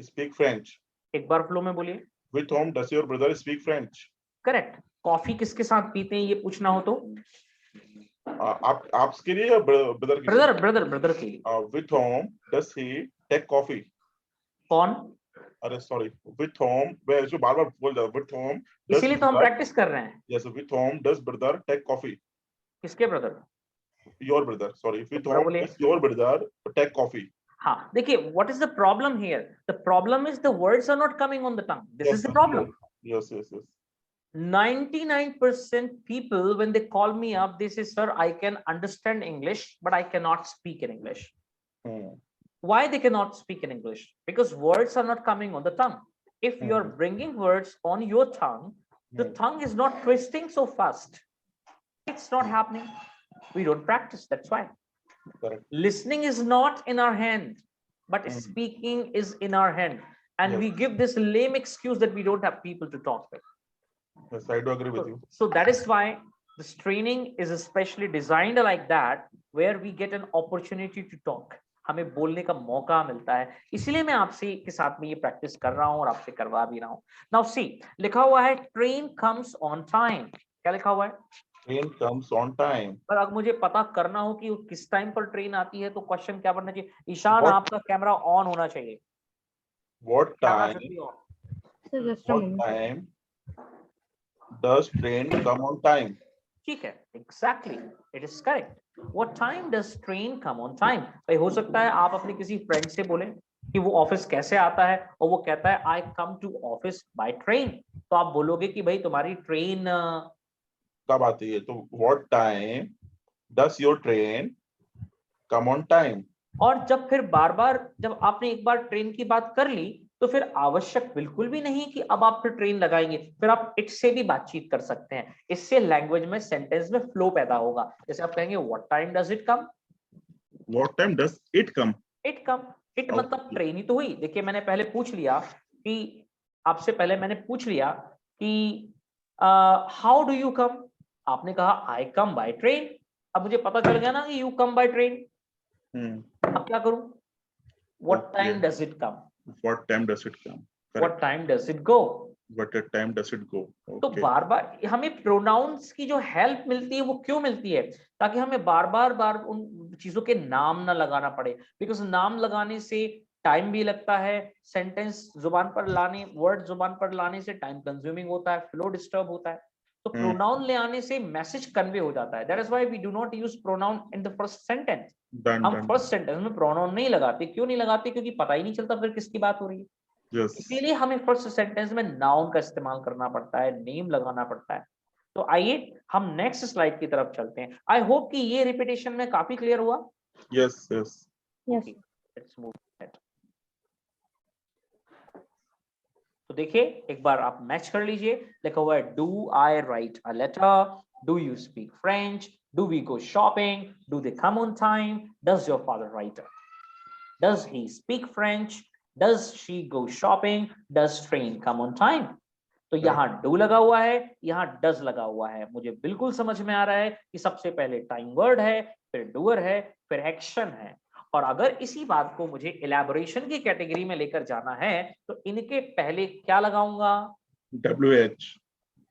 Speaker 3: speak French?
Speaker 1: एक बार फ्लो में बोलिए.
Speaker 3: With whom does your brother speak French?
Speaker 1: Correct. Coffee किसके साथ पीते हैं ये पूछना हो तो
Speaker 3: आपके लिए या ब्रदर के लिए?
Speaker 1: ब्रदर के लिए.
Speaker 3: With whom does he take coffee?
Speaker 1: कौन?
Speaker 3: अरे सॉरी, with whom, मैं जो बार-बार बोल रहा हूँ, with whom does
Speaker 1: इसीलिए तो हम
Speaker 3: brother-
Speaker 1: प्रैक्टिस कर रहे हैं.
Speaker 3: Yes, with whom does brother take coffee?
Speaker 1: किसके brother?
Speaker 3: Your brother, sorry. With
Speaker 1: बड़ा
Speaker 3: whom
Speaker 1: बोलिए.
Speaker 3: does your brother take coffee?
Speaker 1: हाँ, देखिए, what is the problem here? The problem is the words are not coming on the tongue. This is the problem.
Speaker 3: Yes.
Speaker 1: 99% people, when they call me up, they say, sir, I can understand English, but I cannot speak in English. Why they cannot speak in English? Because words are not coming on the tongue. If you're bringing words on your tongue, the tongue is not twisting so fast. It's not happening. We don't practice, that's why.
Speaker 3: Correct.
Speaker 1: Listening is not in our hand, but speaking is in our hand. And
Speaker 3: Yes.
Speaker 1: we give this lame excuse that we don't have people to talk with.
Speaker 3: Yes, I do agree with you.
Speaker 1: So that is why this training is especially designed like that, where we get an opportunity to talk. हमें बोलने का मौका मिलता है, इसीलिए मैं आपसे के साथ में ये प्रैक्टिस कर रहा हूँ और आपसे करवा भी रहा हूँ. Now see, लिखा हुआ है train comes on time. क्या लिखा हुआ है?
Speaker 3: Train comes on time.
Speaker 1: पर अब मुझे पता करना हो कि किस टाइम पर ट्रेन आती है, तो क्वेश्चन क्या बनना चाहिए? ईशान, आपका कैमरा ऑन होना चाहिए.
Speaker 3: What
Speaker 1: Camera
Speaker 3: time?
Speaker 1: should be on.
Speaker 2: So just a
Speaker 3: What
Speaker 2: moment.
Speaker 3: time does train come on time?
Speaker 1: ठीक है, exactly, it is correct. What time does train come on time? भाई हो सकता है आप अपने किसी फ्रेंड से बोलें कि वो ऑफिस कैसे आता है और वो कहता है I come to office by train, तो आप बोलोगे कि भाई तुम्हारी ट्रेन
Speaker 3: कब आती है? तो what time does your train come on time?
Speaker 1: और जब फिर बार बार जब आपने एक बार ट्रेन की बात कर ली तो फिर आवश्यक बिल्कुल भी नहीं कि अब आप फिर ट्रेन लगाएंगे, फिर आप इट से भी बातचीत कर सकते हैं। इससे लैंग्वेज में सेंटेंस में फ्लो पैदा होगा। जैसे आप कहेंगे what time does it come,
Speaker 3: What time does it come?
Speaker 1: It come, it
Speaker 3: Okay.
Speaker 1: मतलब ट्रेन ही तो हुई। देखिए मैंने पहले पूछ लिया कि आपसे पहले मैंने पूछ लिया कि हाउ डू यू कम, आपने कहा आई कम बाय ट्रेन। अब मुझे पता चल गया ना कि यू कम बाय ट्रेन। अब क्या करूं? What
Speaker 3: Okay.
Speaker 1: Time does it come,
Speaker 3: What time does it come?
Speaker 1: What
Speaker 3: Correct.
Speaker 1: Time does it go.
Speaker 3: What time does it go?
Speaker 1: तो
Speaker 3: Okay.
Speaker 1: बार बार हमें प्रोनाउंस की जो हेल्प मिलती है वो क्यों मिलती है? ताकि हमें बार बार उन चीजों के नाम ना लगाना पड़े, बिकॉज नाम लगाने से टाइम भी लगता है, सेंटेंस जुबान पर लाने, वर्ड जुबान पर लाने से टाइम कंज्यूमिंग होता है, फ्लो डिस्टर्ब होता है। तो प्रोनाउन ले आने से मैसेज कन्वे हो जाता है। That is why we do not use pronoun in the first sentence.
Speaker 3: Done.
Speaker 1: हम
Speaker 3: Done.
Speaker 1: फर्स्ट सेंटेंस में प्रोनाउन नहीं लगाते। क्यों नहीं लगाते? क्योंकि पता ही नहीं चलता फिर किसकी बात हो रही है।
Speaker 3: Yes.
Speaker 1: इसीलिए हमें फर्स्ट सेंटेंस में नाउन का इस्तेमाल करना पड़ता है, नेम लगाना पड़ता है। तो आइए हम नेक्स्ट स्लाइड की तरफ चलते हैं। आई होप कि ये रिपीटेशन में काफी क्लियर हुआ।
Speaker 3: Yes. Yes.
Speaker 2: Yes.
Speaker 1: Let's move ahead. तो देखिए एक बार आप मैच कर लीजिए। लिखा हुआ है do I write a letter, do you speak French, do we go shopping, do they come on time, does your father write, does he speak French, does she go shopping, does train come on time। तो यहाँ डू लगा हुआ है, यहाँ डज लगा हुआ है। मुझे बिल्कुल समझ में आ रहा है कि सबसे पहले टाइम वर्ड है, फिर डूअर है, फिर एक्शन है। और अगर इसी बात को मुझे इलैबोरेशन की कैटेगरी में लेकर जाना है तो इनके पहले क्या लगाऊंगा?
Speaker 3: WH.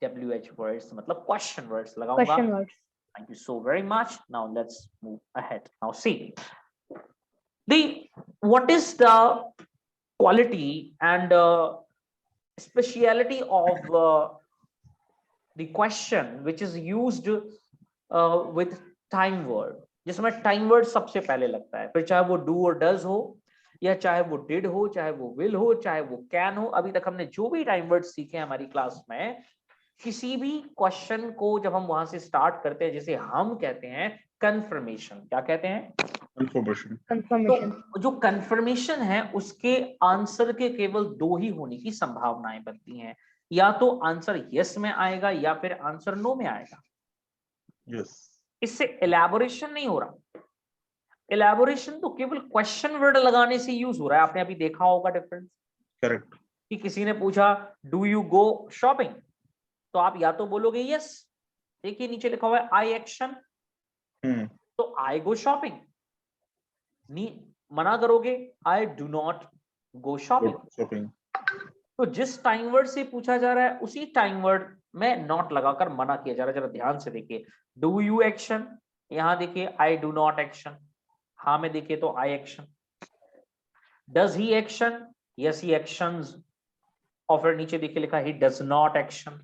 Speaker 1: WH वर्ड्स मतलब क्वेश्चन वर्ड्स लगाऊंगा।
Speaker 2: Question words.
Speaker 1: Thank you so very much. Now let's move ahead. Now see, what is the quality and speciality of the question which is used with time word, जिसमें time word सबसे पहले लगता है। फिर चाहे वो do और does हो, या चाहे वो did हो, चाहे वो will हो, चाहे वो can हो। अभी तक हमने जो भी time words सीखे हमारी क्लास में, किसी भी क्वेश्चन को जब हम वहां से स्टार्ट करते हैं, जैसे हम कहते हैं कंफर्मेशन, क्या कहते हैं?
Speaker 3: Confirmation.
Speaker 2: Confirmation.
Speaker 1: तो जो कंफर्मेशन है उसके आंसर के केवल दो ही होने की संभावनाएं बनती हैं। या तो आंसर यस में आएगा या फिर आंसर नो में आएगा।
Speaker 3: Yes.
Speaker 1: इससे इलैबोरेशन नहीं हो रहा। इलैबोरेशन तो केवल क्वेश्चन वर्ड लगाने से यूज हो रहा है। आपने अभी देखा होगा डिफरेंस
Speaker 3: Correct.
Speaker 1: कि किसी ने पूछा डू यू गो शॉपिंग, तो आप या तो बोलोगे यस, देखिए नीचे लिखा हुआ है आई एक्शन, तो आई गो शॉपिंग। मना करोगे I do not go shopping.
Speaker 3: Shopping.
Speaker 1: तो जिस टाइम वर्ड से पूछा जा रहा है उसी टाइम वर्ड में नॉट लगाकर मना किया जा रहा है। जरा ध्यान से देखिए, डू यू एक्शन, यहां देखिए आई डू नॉट एक्शन, हाँ में देखिए तो I action. Does he action, yes he actions, और फिर नीचे देखिए लिखा he does not action.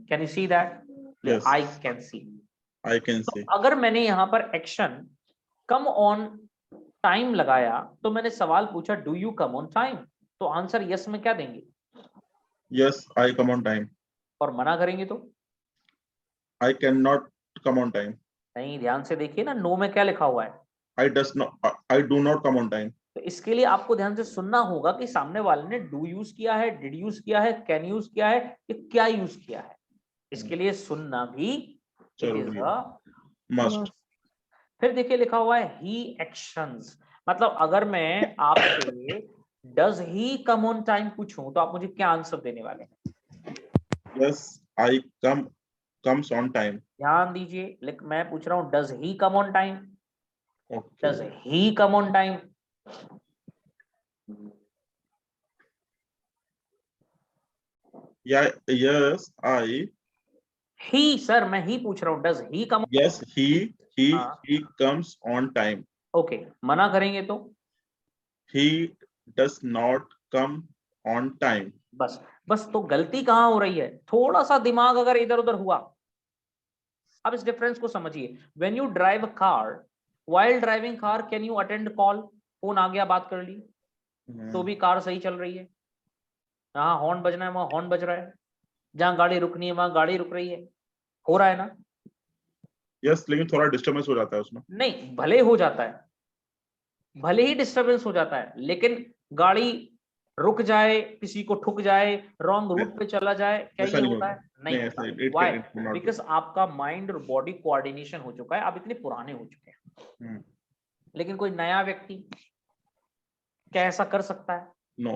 Speaker 1: Can you see that?
Speaker 3: Yes.
Speaker 1: I can see.
Speaker 3: I can see.
Speaker 1: अगर मैंने यहां पर एक्शन कम ऑन टाइम लगाया तो मैंने सवाल पूछा do you come on time, तो आंसर यस में क्या देंगे?
Speaker 3: Yes, I come on time.
Speaker 1: और मना करेंगे तो
Speaker 3: I cannot come on time.
Speaker 1: नहीं। ध्यान से देखिए ना, नो में क्या लिखा हुआ है।
Speaker 3: I do not come on time.
Speaker 1: तो इसके लिए आपको ध्यान से सुनना होगा कि सामने वाले ने डू यूज किया है, डिड यूज किया है, कैन यूज किया है, या क्या यूज किया है। इसके लिए सुनना भी
Speaker 3: जरूरी है। Must.
Speaker 1: फिर देखिए लिखा हुआ है ही एक्शंस, मतलब अगर मैं आपसे does he come on time पूछूं तो आप मुझे क्या आंसर देने वाले हैं?
Speaker 3: Yes, I comes on time.
Speaker 1: ध्यान दीजिए, मैं पूछ रहा हूं does he come on time, does
Speaker 3: Okay.
Speaker 1: He come on time.
Speaker 3: Yeah. Yes, I.
Speaker 1: He sir, मैं ही पूछ रहा हूं, does he come.
Speaker 3: Yes, he
Speaker 1: हाँ।
Speaker 3: comes on time.
Speaker 1: ओके, मना करेंगे तो
Speaker 3: He does not come on time.
Speaker 1: बस तो गलती कहां हो रही है? थोड़ा सा दिमाग अगर इधर उधर हुआ, अब इस डिफरेंस को समझिए। When you drive a car, while driving car can you attend call, phone आ गया बात कर ली, तो भी कार सही चल रही है। जहाँ हॉर्न बजना है वहां हॉर्न बज रहा है, जहाँ गाड़ी रुकनी है वहां गाड़ी रुक रही है, हो रहा है ना?
Speaker 3: यस, लेकिन थोड़ा डिस्टर्बेंस हो जाता है उसमें।
Speaker 1: नहीं, भले हो जाता है, भले ही डिस्टरबेंस हो जाता है, लेकिन गाड़ी रुक जाए, किसी को ठुक जाए, रॉन्ग रूट पे चला जाए, क्या
Speaker 3: ऐसा
Speaker 1: ये
Speaker 3: नहीं
Speaker 1: होता
Speaker 3: होगा।
Speaker 1: है? नहीं
Speaker 3: नहीं, ऐसा
Speaker 1: होता।
Speaker 3: It
Speaker 1: why?
Speaker 3: Can not be.
Speaker 1: Because आपका माइंड और बॉडी कोऑर्डिनेशन हो चुका है, आप इतने पुराने हो चुके हैं। लेकिन कोई नया व्यक्ति क्या ऐसा कर सकता है?
Speaker 3: नो,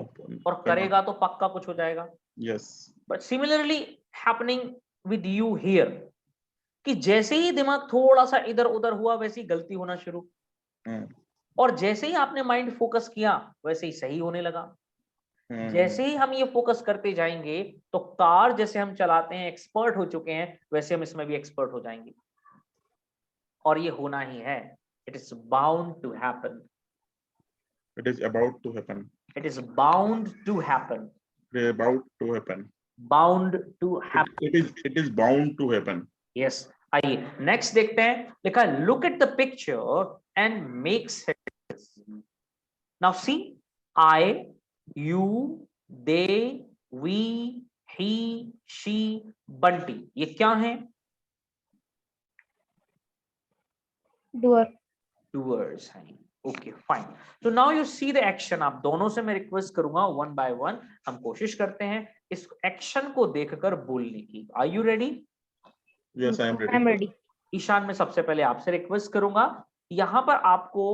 Speaker 1: और करेगा तो पक्का कुछ हो जाएगा।
Speaker 3: Yes.
Speaker 1: But similarly happening with you here, कि जैसे ही दिमाग थोड़ा सा इधर उधर हुआ वैसे ही गलती होना शुरू, और जैसे ही आपने माइंड फोकस किया वैसे ही सही होने लगा। जैसे ही हम ये फोकस करते जाएंगे तो कार जैसे हम चलाते हैं, एक्सपर्ट हो चुके हैं, वैसे हम इसमें भी एक्सपर्ट हो जाएंगे। और ये होना ही है। It is bound to happen.
Speaker 3: It is about to happen.
Speaker 1: It is bound to happen.
Speaker 3: It is about to happen.
Speaker 1: Bound to happen.
Speaker 3: It is bound to happen.
Speaker 1: Yes. आइए नेक्स्ट देखते हैं। लिखा है look at the picture and make sense. Now see, I, you, they, we, he, she, Bunty, ये क्या है?
Speaker 2: doer,
Speaker 1: डूअर्स हैं। Okay fine. तो now you see the action. आप दोनों से मैं रिक्वेस्ट करूंगा वन बाय वन, हम कोशिश करते हैं इस एक्शन को देखकर बोलने की। Are you ready?
Speaker 3: Yes, I am ready.
Speaker 2: I'm ready.
Speaker 1: Ishan, मैं सबसे पहले आपसे रिक्वेस्ट करूंगा, यहां पर आपको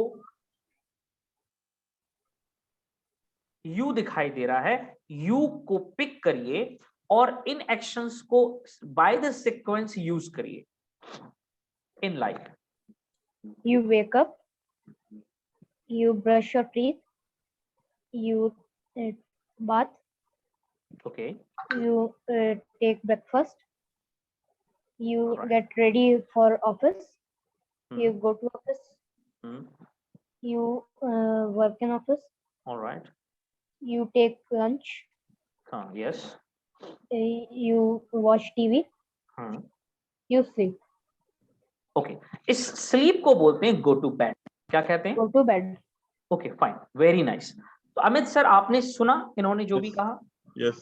Speaker 1: यू दिखाई दे रहा है, यू को पिक करिए और इन एक्शंस को बाय द सीक्वेंस यूज करिए in life.
Speaker 2: You wake up, you brush your teeth, you bath,
Speaker 1: okay,
Speaker 2: you take breakfast, you
Speaker 1: Alright.
Speaker 2: get ready for office, you go to office, you work in office,
Speaker 1: alright,
Speaker 2: you take lunch,
Speaker 1: हाँ, yes,
Speaker 2: you watch TV, you sleep,
Speaker 1: okay. इस स्लीप को बोलते हैं गो टू बेड। क्या कहते हैं?
Speaker 2: go to bed.
Speaker 1: Okay fine, very nice. तो अमित सर, आपने सुना इन्होंने जो भी
Speaker 3: Yes.
Speaker 1: कहा?
Speaker 3: Yes.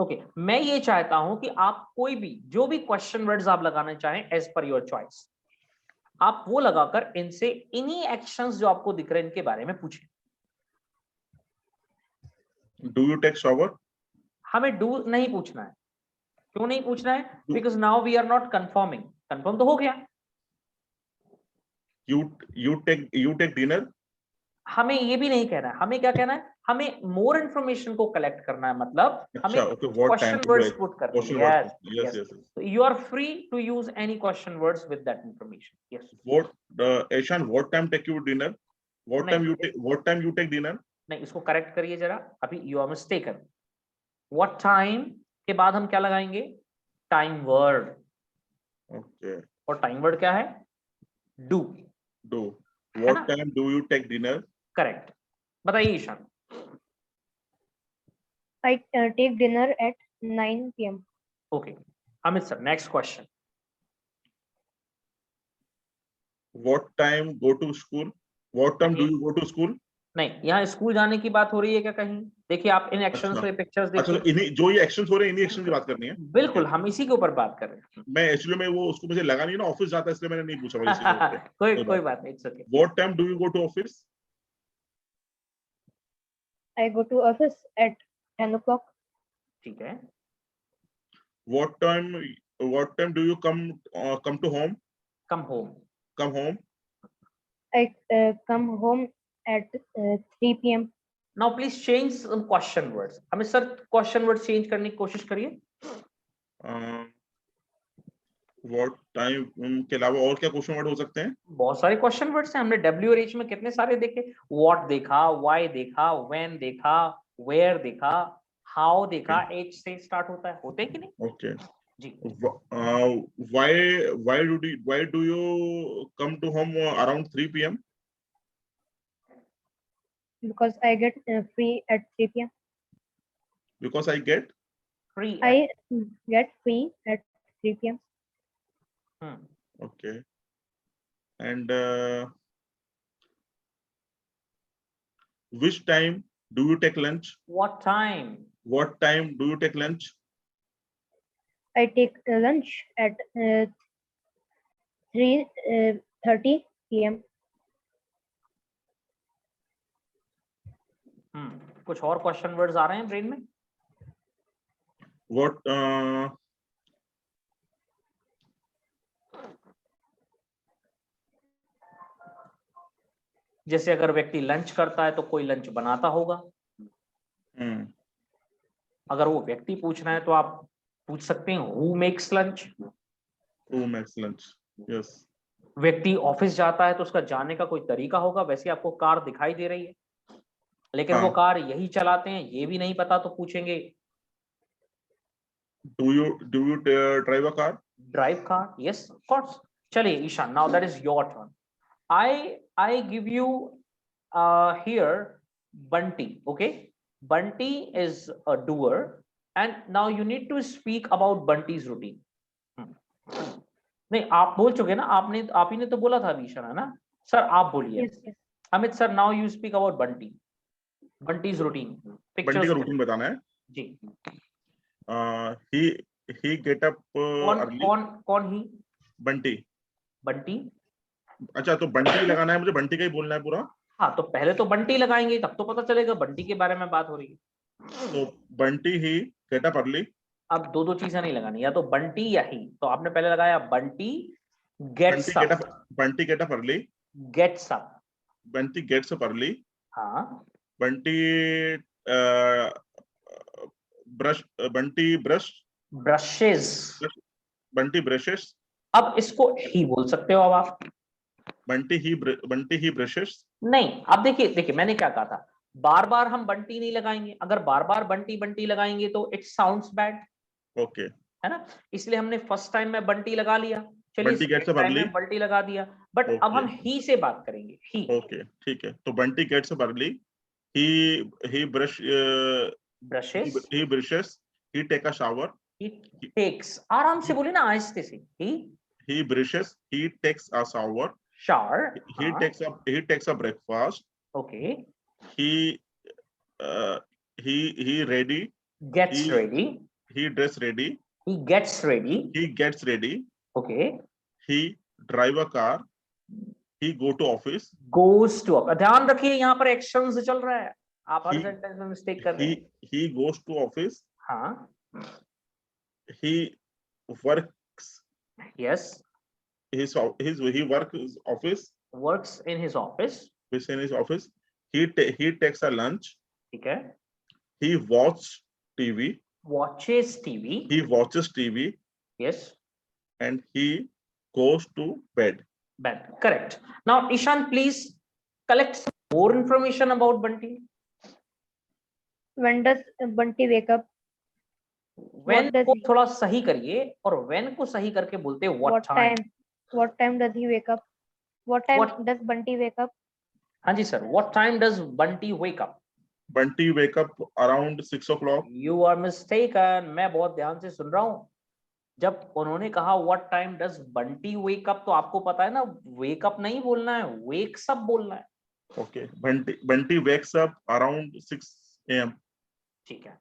Speaker 1: ओके, मैं ये चाहता हूं कि आप कोई भी जो भी क्वेश्चन वर्ड्स आप लगाना चाहें एज पर योर चॉइस, आप वो लगाकर इनसे इन्हीं एक्शंस जो आपको दिख रहे हैं इनके बारे में पूछें।
Speaker 3: Do you take shower?
Speaker 1: हमें डू नहीं पूछना है। क्यों नहीं पूछना है? Because now we are not confirming. Confirm तो हो गया।
Speaker 3: You take dinner?
Speaker 1: हमें ये भी नहीं कहना है, हमें क्या कहना है? हमें मोर इंफॉर्मेशन को कलेक्ट करना है, मतलब हमें
Speaker 3: अच्छा, okay, what time
Speaker 1: question
Speaker 3: to
Speaker 1: words
Speaker 3: do
Speaker 1: put करने
Speaker 3: question
Speaker 1: हैं।
Speaker 3: words?
Speaker 1: Yes,
Speaker 3: Yes,
Speaker 1: yes.
Speaker 3: yes.
Speaker 1: So you are free to use any question words with that information. Yes.
Speaker 3: What, Eshan, what time take you dinner? What time you take dinner?
Speaker 1: नहीं, इसको करेक्ट करिए जरा। अभी you are mistaken. What time के बाद हम क्या लगाएंगे? Time word.
Speaker 3: Okay.
Speaker 1: और टाइम वर्ड क्या है? Do.
Speaker 3: Do. What time do you take dinner?
Speaker 1: Correct. बताइए Ishaan.
Speaker 2: I take dinner at 9 p.m.
Speaker 1: Okay, Amit sir, next question.
Speaker 3: What time go to school? What time do you go to school?
Speaker 1: नहीं, यहाँ स्कूल जाने की बात हो रही है क्या कहीं? देखिए आप इन एक्शंस
Speaker 3: अच्छा।
Speaker 1: पे पिक्चर्स
Speaker 3: अच्छा,
Speaker 1: देखिए।
Speaker 3: इन्हीं जो ये एक्शंस हो रहे हैं इन्हीं एक्शन की बात करनी है।
Speaker 1: बिल्कुल, हम इसी के ऊपर बात कर रहे हैं।
Speaker 3: मैं एक्चुअली में वो उसको मुझे लगा नहीं ना ऑफिस जाता है, इसलिए मैंने नहीं पूछा वैसे।
Speaker 1: कोई बात नहीं, it's okay.
Speaker 3: What time do you go to office?
Speaker 2: I go to office at 10 o'clock.
Speaker 1: ठीक है।
Speaker 3: What time do you come to home?
Speaker 1: Come home.
Speaker 3: Come home?
Speaker 2: I come home at 3 p.m.
Speaker 1: Now please change some question words. हमें सर क्वेश्चन वर्ड चेंज करने की कोशिश करिए।
Speaker 3: What time के अलावा और क्या क्वेश्चन वर्ड हो सकते हैं?
Speaker 1: बहुत सारे क्वेश्चन वर्ड्स हैं। हमने डब्ल्यू और एच में कितने सारे देखे। व्हाट देखा, व्हाई देखा, व्हेन देखा, वेयर देखा, हाउ देखा। एच से स्टार्ट होता है, होते हैं कि नहीं?
Speaker 3: Okay.
Speaker 1: जी।
Speaker 3: Why do you come to home around 3 p.m.?
Speaker 2: Because I get free at 3 p.m.
Speaker 3: Because I get
Speaker 1: free.
Speaker 2: I get free at 3 p.m.
Speaker 3: Okay. And which time do you take lunch?
Speaker 1: What time?
Speaker 3: What time do you take lunch?
Speaker 2: I take lunch at 3:30 p.m.
Speaker 1: कुछ और क्वेश्चन वर्ड्स आ रहे हैं ब्रेन में?
Speaker 3: What
Speaker 1: जैसे अगर व्यक्ति लंच करता है तो कोई लंच बनाता होगा। अगर वो व्यक्ति पूछना है तो आप पूछ सकते हैं who makes lunch.
Speaker 3: who makes lunch? Yes.
Speaker 1: व्यक्ति ऑफिस जाता है तो उसका जाने का कोई तरीका होगा। वैसे आपको कार दिखाई दे रही है, लेकिन वो कार यही चलाते हैं ये भी नहीं पता, तो पूछेंगे
Speaker 3: Do you drive a car?
Speaker 1: Drive car. Yes of course. चलिए Ishaan, now that is your turn. I give you here Bunty. Okay, Bunty is a doer, and now you need to speak about Bunty's routine. नहीं, आप बोल चुके ना, आप ही ने तो बोला था ईशान, है ना सर? आप बोलिए।
Speaker 2: Yes, yes.
Speaker 1: Amit sir, now you speak about Bunty. Bunty's routine.
Speaker 3: Bunty का रूटीन बताना है
Speaker 1: जी।
Speaker 3: he get up early.
Speaker 1: कौन ही?
Speaker 3: बंटी।
Speaker 1: बंटी।
Speaker 3: अच्छा, तो बंटी लगाना है मुझे, बंटी का ही बोलना है पूरा।
Speaker 1: हाँ, तो पहले तो बंटी लगाएंगे तब तो पता चलेगा बंटी के बारे में बात हो रही है।
Speaker 3: तो बंटी ही गेट अप अर्ली।
Speaker 1: अब दो चीजें नहीं लगानी, या तो बंटी या ही। तो आपने पहले लगाया Bunty gets up.
Speaker 3: Bunty get up early.
Speaker 1: Gets up.
Speaker 3: Bunty gets up early.
Speaker 1: हाँ।
Speaker 3: Bunty brush. Bunty brush.
Speaker 1: Brushes.
Speaker 3: Bunty brushes.
Speaker 1: अब इसको ही बोल सकते हो अब आप।
Speaker 3: Bunty he brushes.
Speaker 1: नहीं, अब देखिए मैंने क्या कहा था, बार बार हम बंटी नहीं लगाएंगे। अगर बार बार बंटी बंटी लगाएंगे तो इट साउंड्स बैड।
Speaker 3: ओके।
Speaker 1: है ना, इसलिए हमने फर्स्ट टाइम में बंटी लगा लिया। चलिए
Speaker 3: Bunty gets up
Speaker 1: time
Speaker 3: early.
Speaker 1: में बंटी लगा दिया, बट अब हम ही से बात करेंगे। ही।
Speaker 3: ओके, ठीक है। तो Bunty gets up early. he brushes. He take a shower.
Speaker 1: He takes, आराम से बोलिए ना, आहिस्ते से।
Speaker 3: He brushes. He takes a shower.
Speaker 1: Shower.
Speaker 3: He takes a breakfast.
Speaker 1: Okay.
Speaker 3: He ready.
Speaker 1: Gets ready.
Speaker 3: He dress ready.
Speaker 1: He gets ready.
Speaker 3: He gets ready.
Speaker 1: Okay.
Speaker 3: He drive a car. He go to office.
Speaker 1: Goes to office. ध्यान रखिए यहाँ पर एक्शन से चल रहा है, आप हर सेंटेंस में मिस्टेक कर रहे हैं।
Speaker 3: He goes to office.
Speaker 1: हाँ।
Speaker 3: He works.
Speaker 1: Yes.
Speaker 3: He works office.
Speaker 1: Works in his office.
Speaker 3: In his office. He takes a lunch.
Speaker 1: ठीक है।
Speaker 3: He watches TV.
Speaker 1: Watches TV.
Speaker 3: He watches TV.
Speaker 1: Yes.
Speaker 3: And he goes to bed.
Speaker 1: Bed. Correct. Now, Ishan, please collect some more information about Bunty.
Speaker 2: When does Bunty wake up?
Speaker 1: When को थोड़ा सही करिए, और when को सही करके बोलते हैं what time.
Speaker 2: What time does he wake up? What time does Bunty wake up?
Speaker 1: हाँ जी sir, what time does Bunty wake up?
Speaker 3: Bunty wake up around 6 o'clock.
Speaker 1: You are mistaken. मैं बहुत ध्यान से सुन रहा हूँ। जब उन्होंने कहा what time does Bunty wake up, तो आपको पता है ना, wake up नहीं बोलना है, wakes up बोलना है।
Speaker 3: Okay. Bunty wakes up around 6 a.m.
Speaker 1: ठीक है।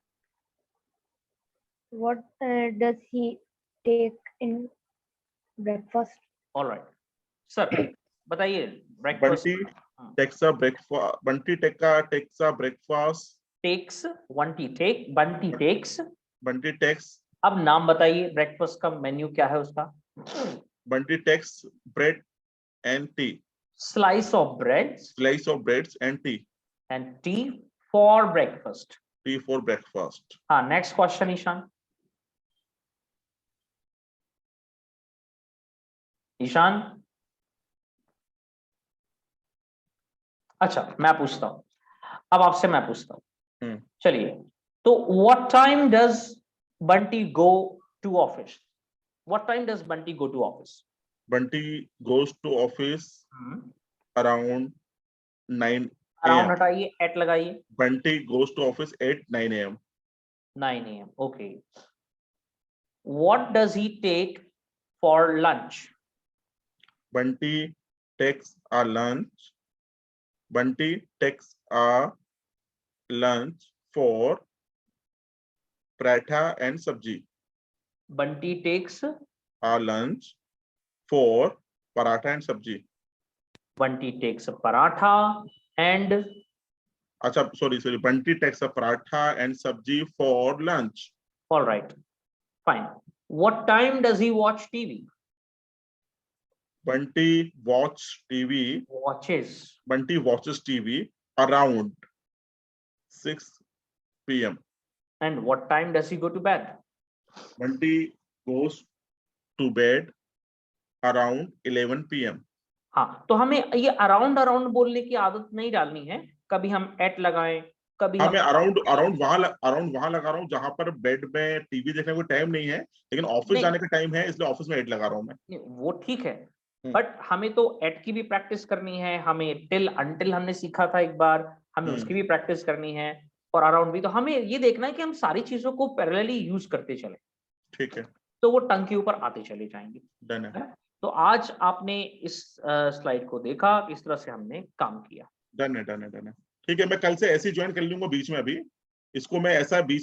Speaker 2: What does he take in breakfast?
Speaker 1: All right. Sir, बताइए breakfast.
Speaker 3: Bunty takes a breakfast. Bunty takes a breakfast.
Speaker 1: Takes. Bunty takes.
Speaker 3: Bunty takes.
Speaker 1: अब नाम बताइए, ब्रेकफास्ट का मेन्यू क्या है उसका?
Speaker 3: Bunty takes bread and tea.
Speaker 1: Slice of bread.
Speaker 3: Slice of breads and tea.
Speaker 1: And tea for breakfast.
Speaker 3: Tea for breakfast.
Speaker 1: हाँ, next question ईशान। ईशान, अच्छा मैं पूछता हूँ, अब आपसे मैं पूछता हूँ। चलिए, तो what time does Bunty go to office? What time does Bunty go to office?
Speaker 3: Bunty goes to office around 9
Speaker 1: around हटाइए, at लगाइए।
Speaker 3: Bunty goes to office at 9 a.m.
Speaker 1: 9 a.m. Okay. What does he take for lunch?
Speaker 3: Bunty takes a lunch. Bunty takes a lunch for paratha and sabji.
Speaker 1: Bunty takes
Speaker 3: A lunch for paratha and sabji.
Speaker 1: Bunty takes a paratha and
Speaker 3: Acha, sorry. Bunty takes a paratha and sabji for lunch.
Speaker 1: all right, fine. What time does he watch TV?
Speaker 3: Bunty watches TV.
Speaker 1: Watches.
Speaker 3: Bunty watches TV around 6 p.m.
Speaker 1: And what time does he go to bed?
Speaker 3: Bunty goes to bed around 11 p.m.
Speaker 1: हाँ, तो हमें ये अराउंड अराउंड बोलने की आदत नहीं डालनी है। कभी हम एट लगाएं, कभी
Speaker 3: हाँ,
Speaker 1: हम
Speaker 3: मैं अराउंड वहां लगा रहा हूँ जहां पर बेड में टीवी देखने को टाइम नहीं है, लेकिन ऑफिस
Speaker 1: नहीं।
Speaker 3: जाने का टाइम है, इसलिए ऑफिस में 8 लगा रहा हूँ मैं।
Speaker 1: नहीं, वो ठीक है, बट हमें तो एट की भी प्रैक्टिस करनी है, हमें टिल अनटिल हमने सीखा था एक बार, हमें उसकी भी प्रैक्टिस करनी है, और अराउंड भी। तो हमें ये देखना है कि हम सारी चीजों को पैरेलली यूज करते चले,
Speaker 3: ठीक है,
Speaker 1: तो वो टंग के ऊपर आते चले जाएंगे।
Speaker 3: डन है।
Speaker 1: तो आज आपने इस स्लाइड को देखा, इस तरह से हमने काम किया।
Speaker 3: डन है। ठीक है, मैं कल से ऐसे ज्वाइन कर लूंगा बीच में। अभी इसको मैं ऐसा बीच